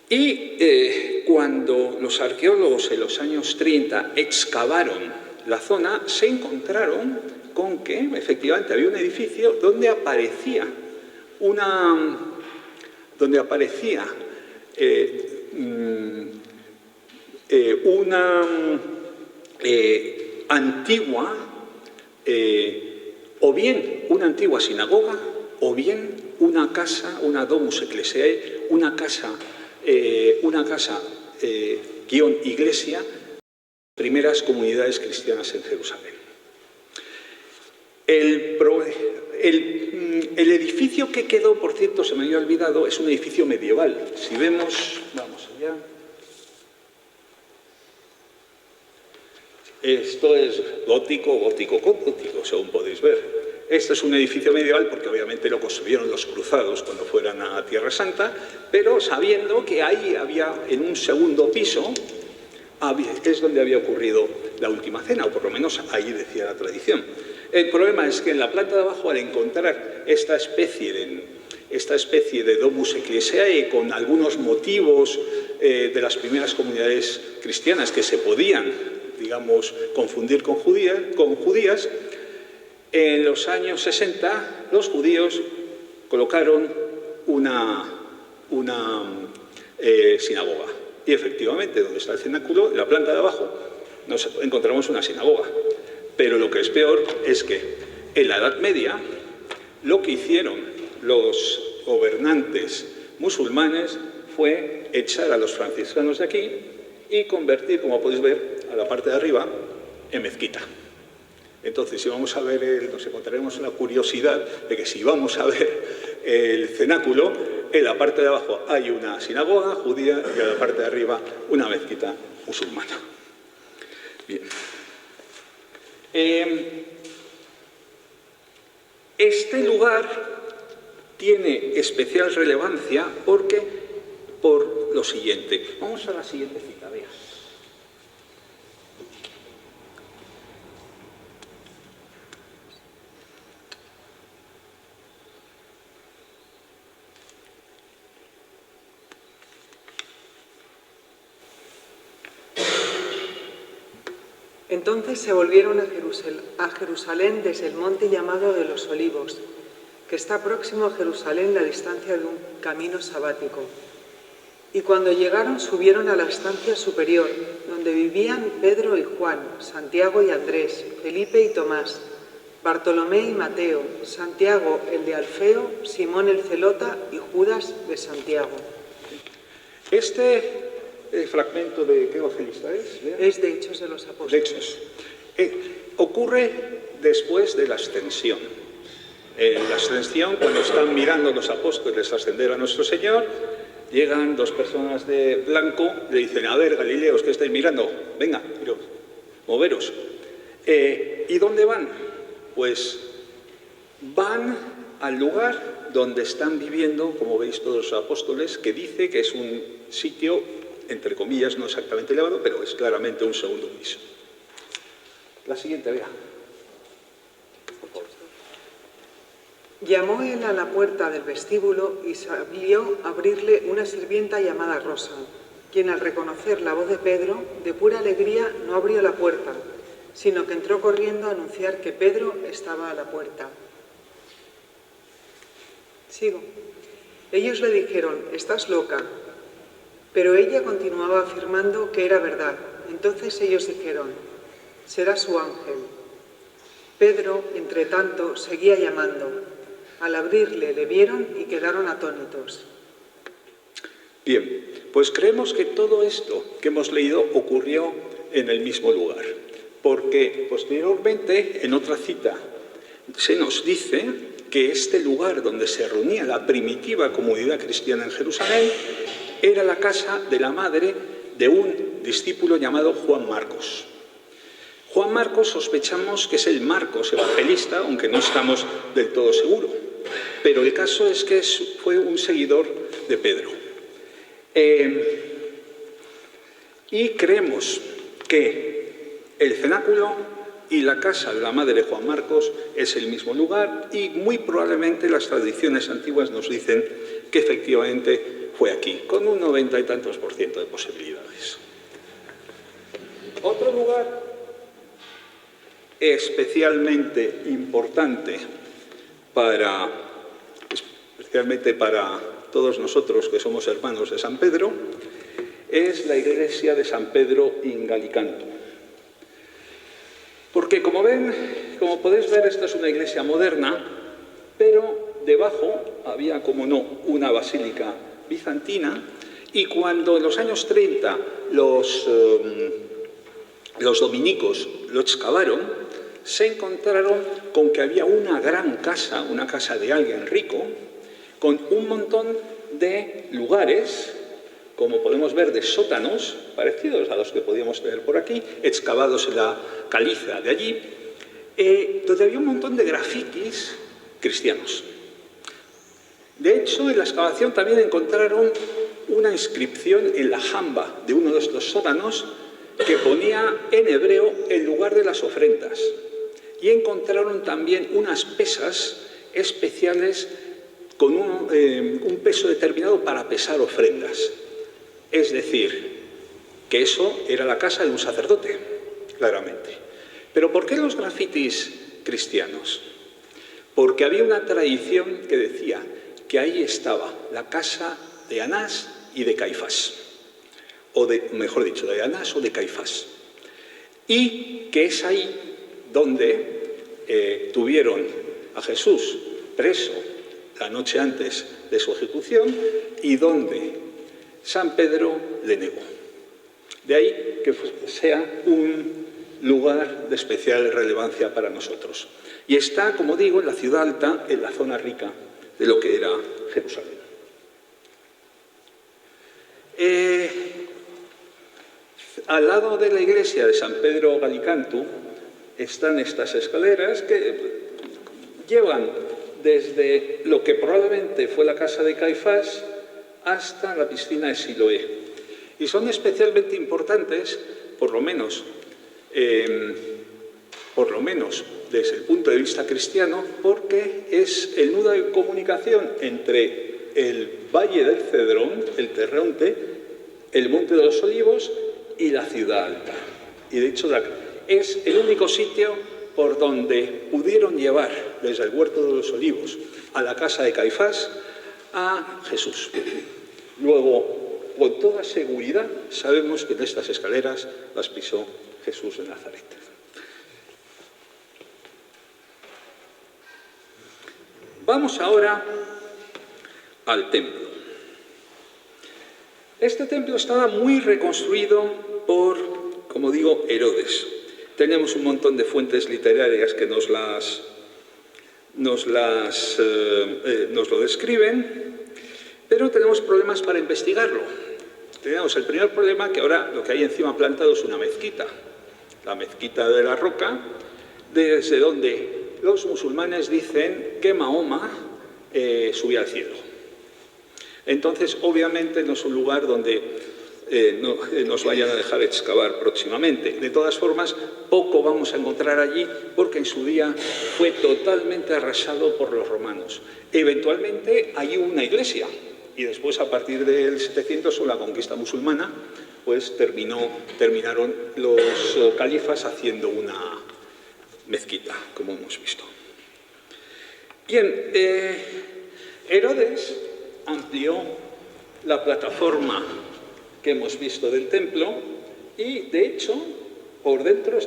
Y cuando los arqueólogos en los años 30 excavaron la zona, se encontraron con que efectivamente había un edificio donde aparecía una antigua, o bien una antigua sinagoga, o bien una casa, una domus ecclesiae, una casa iglesia, primeras comunidades cristianas en Jerusalén. El edificio que quedó, por cierto, se me había olvidado, es un edificio medieval. Si vemos, vamos allá. Esto es gótico, según podéis ver. Este es un edificio medieval porque obviamente lo construyeron los cruzados cuando fueran a Tierra Santa, pero sabiendo que ahí había, en un segundo piso, es donde había ocurrido la última cena, o por lo menos ahí decía la tradición. El problema es que en la planta de abajo, al encontrar esta especie de domus ecclesiae con algunos motivos de las primeras comunidades cristianas que se podían, digamos, confundir con judías, en los años 60 los judíos colocaron una sinagoga. Y efectivamente, donde está el cenáculo, en la planta de abajo, nos encontramos una sinagoga. Pero lo que es peor es que en la Edad Media lo que hicieron los gobernantes musulmanes fue echar a los franciscanos de aquí y convertir, como podéis ver, a la parte de arriba en mezquita. Entonces, si vamos a ver, nos encontraremos la curiosidad de que si vamos a ver el cenáculo, en la parte de abajo hay una sinagoga judía y en la parte de arriba una mezquita musulmana. Bien. Este lugar tiene especial relevancia por lo siguiente. Vamos a la siguiente cita, veas. Entonces se volvieron a Jerusalén desde el monte llamado de los Olivos, que está próximo a Jerusalén la distancia de un camino sabático. Y cuando llegaron subieron a la estancia superior, donde vivían Pedro y Juan, Santiago y Andrés, Felipe y Tomás, Bartolomé y Mateo, Santiago el de Alfeo, Simón el Celota y Judas de Santiago. Este fragmento de ¿qué evangelista es? Es de Hechos de los Apóstoles. De Hechos. Ocurre después de la ascensión. En la ascensión, cuando están mirando los apóstoles ascender a nuestro Señor, llegan dos personas de blanco, le dicen, a ver, Galileos, ¿qué estáis mirando? Venga, moveros. ¿Y dónde van? Pues van al lugar donde están viviendo, como veis todos los apóstoles, que dice que es un sitio, entre comillas, no exactamente elevado, pero es claramente un segundo piso. La siguiente, vea. Por favor. Llamó él a la puerta del vestíbulo y salió a abrirle una sirvienta llamada Rosa, quien al reconocer la voz de Pedro, de pura alegría no abrió la puerta, sino que entró corriendo a anunciar que Pedro estaba a la puerta. Sigo. Ellos le dijeron, estás loca. Pero ella continuaba afirmando que era verdad. Entonces ellos dijeron, será su ángel. Pedro, entre tanto, seguía llamando. Al abrirle le vieron y quedaron atónitos. Bien, pues creemos que todo esto que hemos leído ocurrió en el mismo lugar, porque posteriormente, en otra cita, se nos dice que este lugar donde se reunía la primitiva comunidad cristiana en Jerusalén era la casa de la madre de un discípulo llamado Juan Marcos. Juan Marcos sospechamos que es el Marcos evangelista, aunque no estamos del todo seguros, pero el caso es que fue un seguidor de Pedro. Y creemos que el cenáculo y la casa de la madre de Juan Marcos es el mismo lugar y muy probablemente las tradiciones antiguas nos dicen que efectivamente fue aquí, con un 90 y tantos % de posibilidades. Otro lugar especialmente importante especialmente para todos nosotros que somos hermanos de San Pedro, es la iglesia de San Pedro in Gallicantum. Porque como podéis ver, esta es una iglesia moderna, pero debajo había, como no, una basílica bizantina, y cuando en los años 30 los dominicos lo excavaron, se encontraron con que había una gran casa, una casa de alguien rico, con un montón de lugares, como podemos ver, de sótanos, parecidos a los que podíamos ver por aquí, excavados en la caliza de allí, donde había un montón de grafitis cristianos. De hecho, en la excavación también encontraron una inscripción en la jamba de uno de estos sótanos que ponía en hebreo el lugar de las ofrendas. Y encontraron también unas pesas especiales con un peso determinado para pesar ofrendas. Es decir, que eso era la casa de un sacerdote, claramente. ¿Pero por qué los grafitis cristianos? Porque había una tradición que decía que ahí estaba la casa de Anás y de Caifás, mejor dicho, de Anás o de Caifás, y que es ahí donde tuvieron a Jesús preso la noche antes de su ejecución y donde San Pedro le negó. De ahí que sea un lugar de especial relevancia para nosotros. Y está, como digo, en la ciudad alta, en la zona rica de lo que era Jerusalén. Al lado de la iglesia de San Pedro Gallicantum están estas escaleras que llevan desde lo que probablemente fue la casa de Caifás hasta la piscina de Siloé. Y son especialmente importantes, por lo menos desde el punto de vista cristiano, porque es el nudo de comunicación entre el Valle del Cedrón, el Terronte, el Monte de los Olivos y la ciudad alta. Y de hecho es el único sitio por donde pudieron llevar desde el Huerto de los Olivos a la casa de Caifás a Jesús. Luego, con toda seguridad, sabemos que en estas escaleras las pisó Jesús de Nazaret. Vamos ahora al templo. Este templo estaba muy reconstruido por, como digo, Herodes. Tenemos un montón de fuentes literarias que nos nos lo describen, pero tenemos problemas para investigarlo. Tenemos el primer problema, que ahora lo que hay encima plantado es una mezquita, la mezquita de la Roca, desde donde los musulmanes dicen que Mahoma subió al cielo. Entonces, obviamente, no es un lugar donde nos vayan a dejar excavar próximamente. De todas formas, poco vamos a encontrar allí porque en su día fue totalmente arrasado por los romanos. Eventualmente hay una iglesia y después, a partir del 700, con la conquista musulmana, pues terminaron los califas haciendo una mezquita, como hemos visto. Bien, Herodes amplió la plataforma que hemos visto del templo y, de hecho, por dentro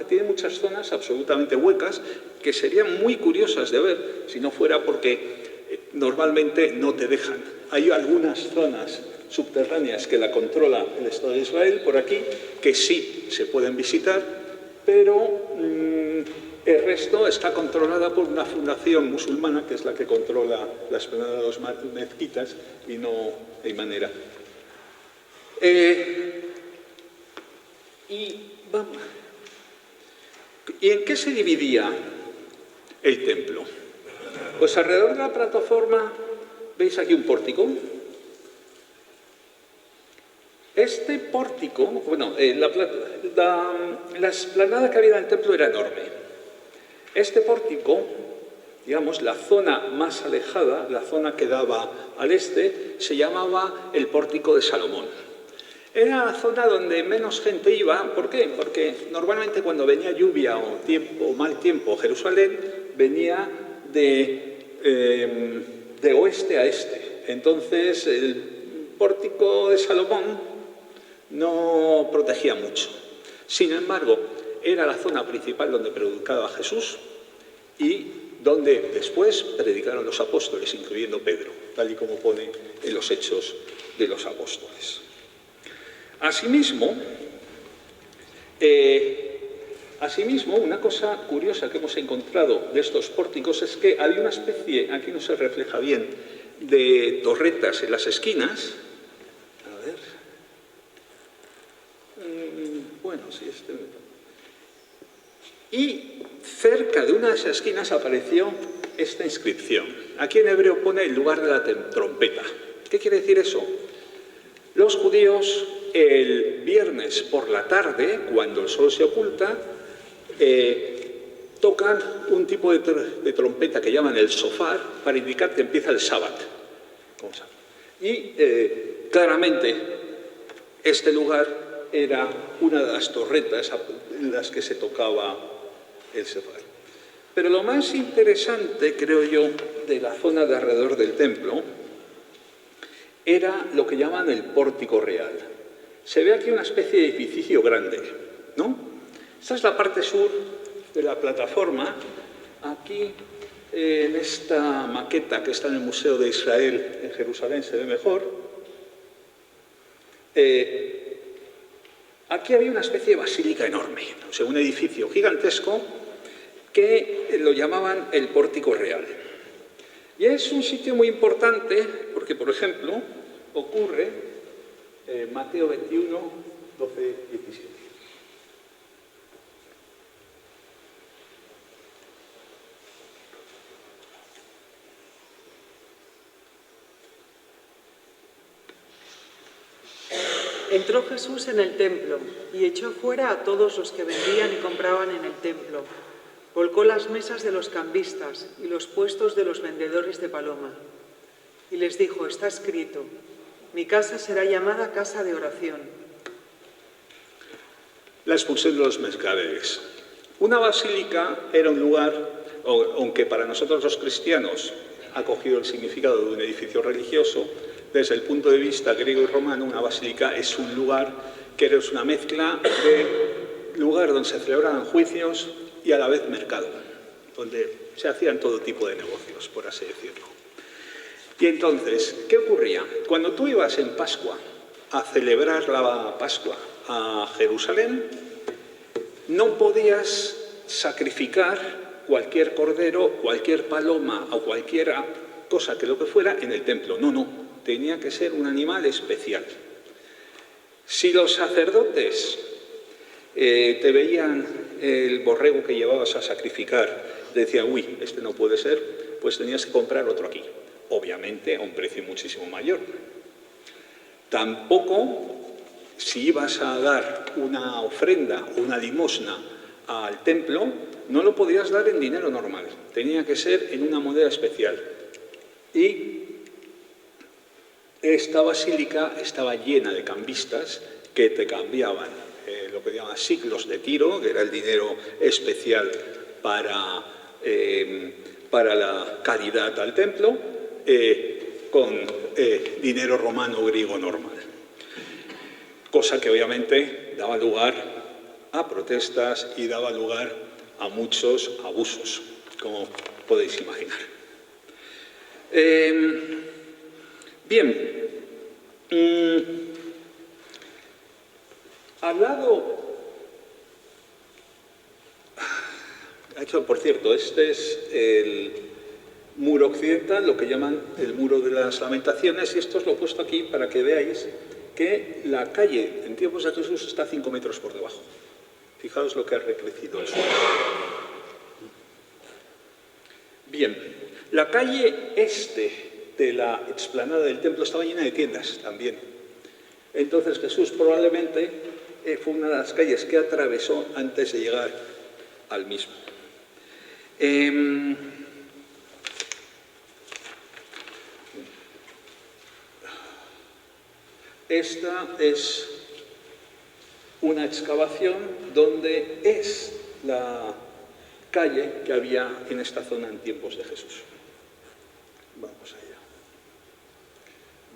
tiene muchas zonas absolutamente huecas que serían muy curiosas de ver si no fuera porque normalmente no te dejan. Hay algunas zonas subterráneas que la controla el Estado de Israel por aquí, que sí se pueden visitar, pero el resto está controlada por una fundación musulmana, que es la que controla las mezquitas, y no hay manera. ¿Y en qué se dividía el templo? Pues alrededor de la plataforma, ¿veis aquí un pórtico? Este pórtico, bueno, la explanada que había en el templo era enorme. Este pórtico, digamos, la zona más alejada, la zona que daba al este, se llamaba el Pórtico de Salomón. Era la zona donde menos gente iba. ¿Por qué? Porque normalmente cuando venía lluvia o mal tiempo, Jerusalén venía de oeste a este. Entonces, el Pórtico de Salomón no protegía mucho. Sin embargo, era la zona principal donde predicaba Jesús y donde después predicaron los apóstoles, incluyendo Pedro, tal y como pone en los Hechos de los Apóstoles. Asimismo, una cosa curiosa que hemos encontrado de estos pórticos es que había una especie, aquí no se refleja bien, de torretas en las esquinas. A ver. Bueno, sí, Y cerca de una de esas esquinas apareció esta inscripción. Aquí en hebreo pone el lugar de la trompeta. ¿Qué quiere decir eso? Los judíos, el viernes por la tarde, cuando el sol se oculta, tocan un tipo de trompeta que llaman el shofar para indicar que empieza el sábado. Y claramente este lugar era una de las torretas en las que se tocaba el shofar. Pero lo más interesante, creo yo, de la zona de alrededor del templo era lo que llaman el pórtico real. Se ve aquí una especie de edificio grande, ¿no? Esta es la parte sur de la plataforma. Aquí, en esta maqueta que está en el Museo de Israel en Jerusalén, se ve mejor. Aquí había una especie de basílica enorme, o sea, un edificio gigantesco que lo llamaban el pórtico real. Y es un sitio muy importante porque, por ejemplo, ocurre Mateo 21, 12, 17. Entró Jesús en el templo y echó fuera a todos los que vendían y compraban en el templo. Volcó las mesas de los cambistas y los puestos de los vendedores de paloma. Y les dijo, está escrito, mi casa será llamada casa de oración. La expulsión de los mercaderes. Una basílica era un lugar, aunque para nosotros los cristianos ha cogido el significado de un edificio religioso, desde el punto de vista griego y romano, una basílica es un lugar que es una mezcla de lugar donde se celebraban juicios y a la vez mercado, donde se hacían todo tipo de negocios, por así decirlo. Y entonces, ¿qué ocurría? Cuando tú ibas en Pascua a celebrar la Pascua a Jerusalén, no podías sacrificar cualquier cordero, cualquier paloma o cualquier cosa que lo que fuera en el templo. No, no, tenía que ser un animal especial. Si los sacerdotes te veían el borrego que llevabas a sacrificar, decían, uy, este no puede ser, pues tenías que comprar otro aquí. Obviamente a un precio muchísimo mayor. Tampoco, si ibas a dar una ofrenda o una limosna al templo, no lo podías dar en dinero normal, tenía que ser en una moneda especial. Y esta basílica estaba llena de cambistas que te cambiaban lo que llaman siglos de tiro, que era el dinero especial para la caridad al templo, con dinero romano o griego normal. Cosa que obviamente daba lugar a protestas y daba lugar a muchos abusos, como podéis imaginar. Bien, al lado, por cierto, este es el muro occidental, lo que llaman el muro de las lamentaciones, y esto os lo he puesto aquí para que veáis que la calle en tiempos de Jesús está 5 metros por debajo. Fijaos lo que ha recrecido el suelo. Bien, la calle este de la explanada del templo estaba llena de tiendas también. Entonces Jesús probablemente fue una de las calles que atravesó antes de llegar al mismo. Esta es una excavación donde es la calle que había en esta zona en tiempos de Jesús. Vamos allá.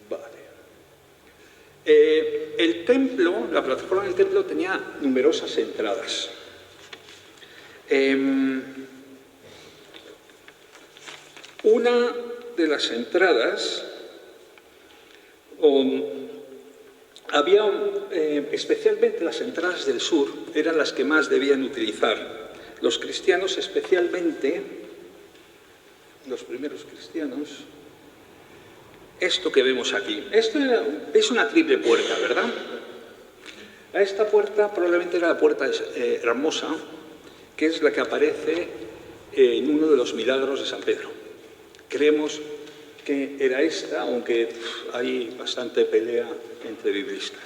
Vale. El templo, la plataforma del templo tenía numerosas entradas. Una de las entradas había, especialmente las entradas del sur, eran las que más debían utilizar. Los cristianos, especialmente, los primeros cristianos, esto que vemos aquí. Esto es una triple puerta, ¿verdad? Esta puerta probablemente era la puerta hermosa, que es la que aparece en uno de los milagros de San Pedro. Creemos que era esta, aunque hay bastante pelea entre biblistas.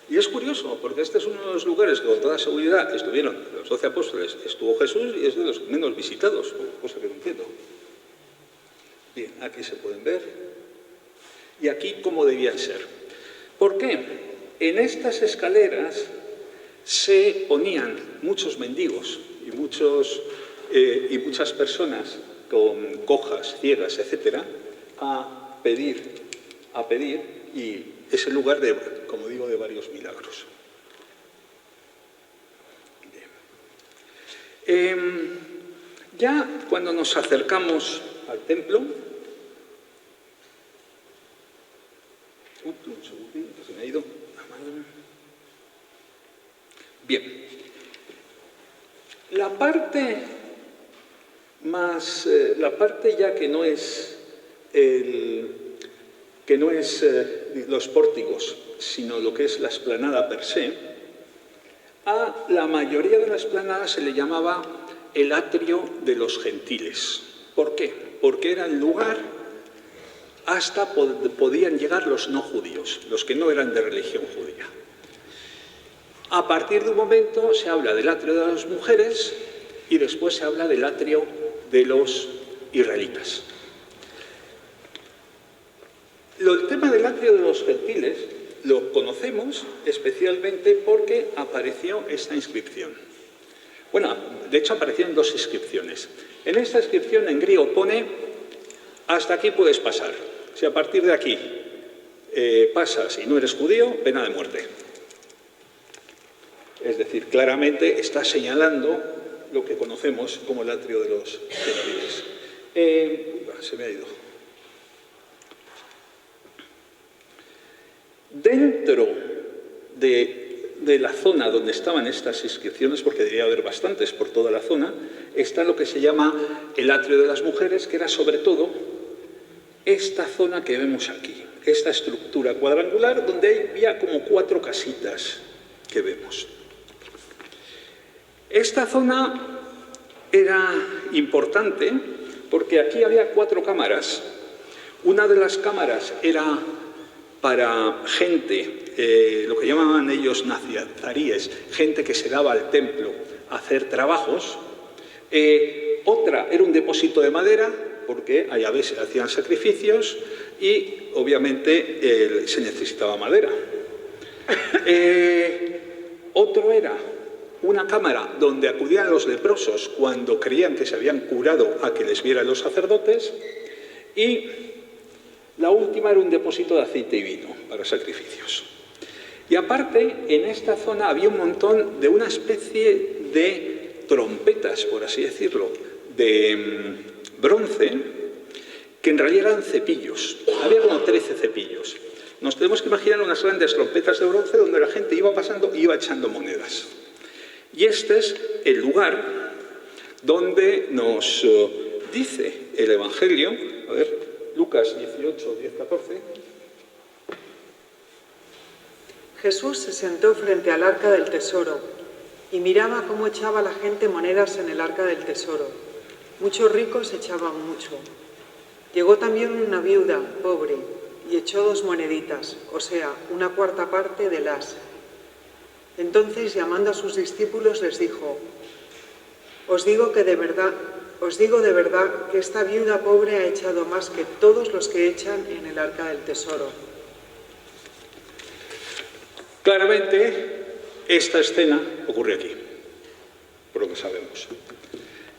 Y es curioso, porque este es uno de los lugares que con toda seguridad estuvieron los 12 apóstoles, estuvo Jesús y es de los menos visitados, cosa que no entiendo. Bien, aquí se pueden ver. Y aquí cómo debían ser. ¿Por qué? En estas escaleras se ponían muchos mendigos y muchas personas con cojas, ciegas, etcétera, a pedir, y es el lugar, como digo, de varios milagros. Bien. Ya cuando nos acercamos al templo, un segundín, que se me ha ido la mano. Bien, la parte ya que no es los pórticos, sino lo que es la explanada per se, a la mayoría de la explanada se le llamaba el atrio de los gentiles. ¿Por qué? Porque era el lugar hasta podían llegar los no judíos, los que no eran de religión judía. A partir de un momento se habla del atrio de las mujeres y después se habla del atrio de los israelitas. El tema del atrio de los gentiles lo conocemos especialmente porque apareció esta inscripción. Bueno, de hecho aparecieron dos inscripciones. En esta inscripción en griego pone: hasta aquí puedes pasar. Si a partir de aquí pasas y no eres judío, pena de muerte. Es decir, claramente está señalando lo que conocemos como el atrio de los gentiles. Se me ha ido. Dentro de de la zona donde estaban estas inscripciones, porque debería haber bastantes por toda la zona, está lo que se llama el atrio de las mujeres, que era sobre todo esta zona que vemos aquí, esta estructura cuadrangular donde había como 4 casitas que vemos. Esta zona era importante porque aquí había 4 cámaras. Una de las cámaras era para gente, lo que llamaban ellos nazaríes, gente que se daba al templo a hacer trabajos. Otra era un depósito de madera, porque allá veces se hacían sacrificios y obviamente se necesitaba madera. Otro era una cámara donde acudían los leprosos cuando creían que se habían curado a que les vieran los sacerdotes. Y la última era un depósito de aceite y vino para sacrificios. Y aparte, en esta zona había un montón de una especie de trompetas, por así decirlo, de bronce, que en realidad eran cepillos. Había como 13 cepillos. Nos tenemos que imaginar unas grandes trompetas de bronce donde la gente iba pasando y iba echando monedas. Y este es el lugar donde nos dice el Evangelio, a ver, Lucas 18, 10, 14. Jesús se sentó frente al arca del tesoro y miraba cómo echaba la gente monedas en el arca del tesoro. Muchos ricos echaban mucho. Llegó también una viuda pobre y echó 2 moneditas, o sea, 1/4 parte de las. Entonces, llamando a sus discípulos, les dijo: Os digo de verdad que esta viuda pobre ha echado más que todos los que echan en el arca del tesoro. Claramente, esta escena ocurre aquí, por lo que sabemos.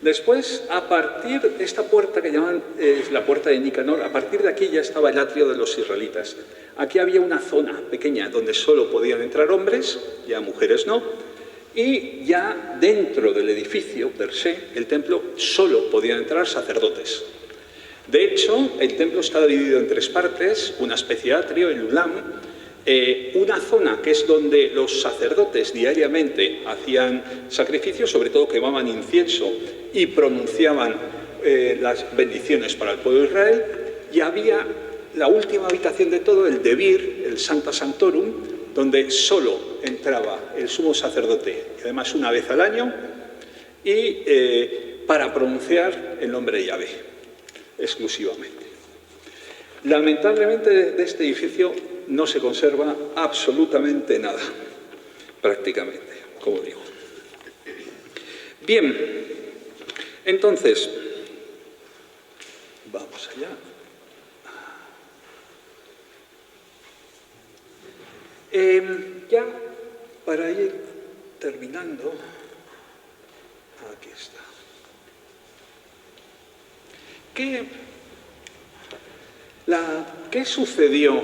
Después, a partir de esta puerta que llaman la puerta de Nicanor, a partir de aquí ya estaba el atrio de los israelitas. Aquí había una zona pequeña donde solo podían entrar hombres, ya mujeres no, y ya dentro del edificio per se, el templo, solo podían entrar sacerdotes. De hecho, el templo está dividido en 3 partes, una especie de atrio, el ulam, una zona que es donde los sacerdotes diariamente hacían sacrificios, sobre todo quemaban incienso y pronunciaban las bendiciones para el pueblo de Israel, y había la última habitación de todo, el Debir, el Sancta Sanctorum, donde solo entraba el sumo sacerdote, además una vez al año, y para pronunciar el nombre de Yahvé, exclusivamente. Lamentablemente de este edificio no se conserva absolutamente nada, prácticamente, como digo. Bien, entonces, vamos allá. Ya para ir terminando, aquí está. ¿Qué sucedió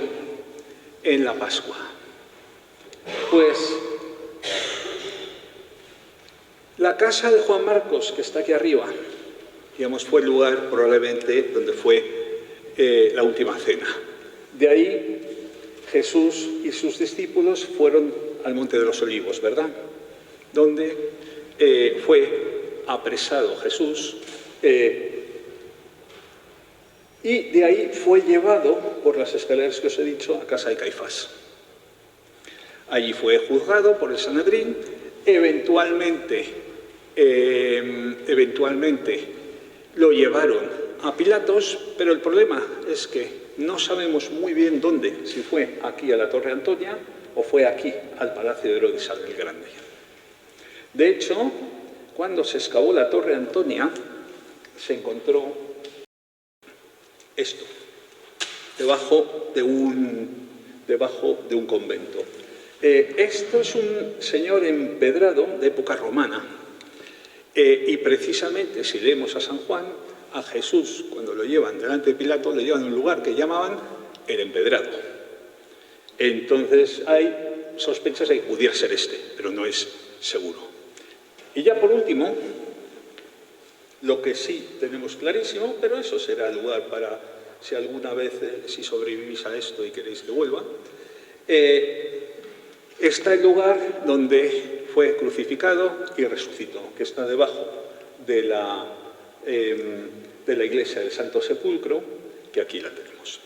en la Pascua? Pues la casa de Juan Marcos, que está aquí arriba, digamos, fue el lugar probablemente donde fue la última cena. De ahí Jesús y sus discípulos fueron al Monte de los Olivos, ¿verdad? Donde fue apresado Jesús y de ahí fue llevado por las escaleras que os he dicho a casa de Caifás. Allí fue juzgado por el Sanedrín, eventualmente lo llevaron a Pilatos, pero el problema es que no sabemos muy bien dónde, si fue aquí a la Torre Antonia o fue aquí al Palacio de Herodes el Grande. De hecho, cuando se excavó la Torre Antonia, se encontró esto, debajo de un convento. Esto es un señor empedrado de época romana y precisamente si leemos a San Juan, a Jesús cuando lo llevan delante de Pilato le llevan a un lugar que llamaban el empedrado. Entonces hay sospechas de que pudiera ser este, pero no es seguro. Y ya por último, lo que sí tenemos clarísimo, pero eso será el lugar para si alguna vez, si sobrevivís a esto y queréis que vuelva, está el lugar donde fue crucificado y resucitó, que está debajo de la iglesia del Santo Sepulcro, que aquí la tenemos.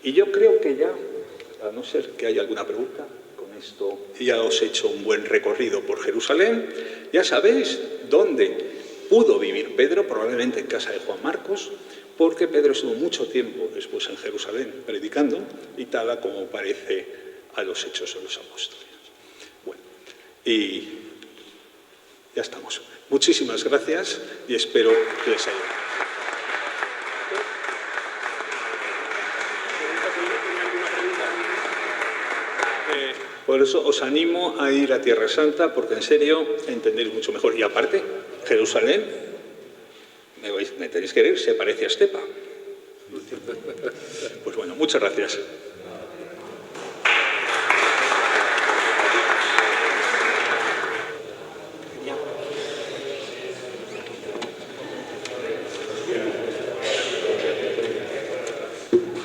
Y yo creo que ya, a no ser que haya alguna pregunta, con esto ya os he hecho un buen recorrido por Jerusalén. Ya sabéis dónde pudo vivir Pedro, probablemente en casa de Juan Marcos, porque Pedro estuvo mucho tiempo después en Jerusalén predicando, y tal como parece a los Hechos de los Apóstoles. Bueno, y ya estamos. Muchísimas gracias y espero que les haya gustado. Por eso os animo a ir a Tierra Santa, porque en serio entendéis mucho mejor. Y aparte, Jerusalén, me tenéis que ir, se parece a Estepa. Pues bueno, muchas gracias.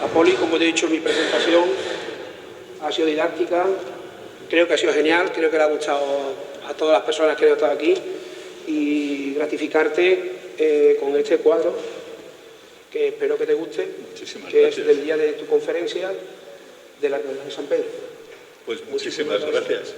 A Poli, como te he dicho en mi presentación, ha sido didáctica, creo que ha sido genial, creo que le ha gustado a todas las personas que han estado aquí, y gratificarte con este cuadro, que espero que te guste, que es del día de tu conferencia de la de San Pedro. Pues muchísimas gracias.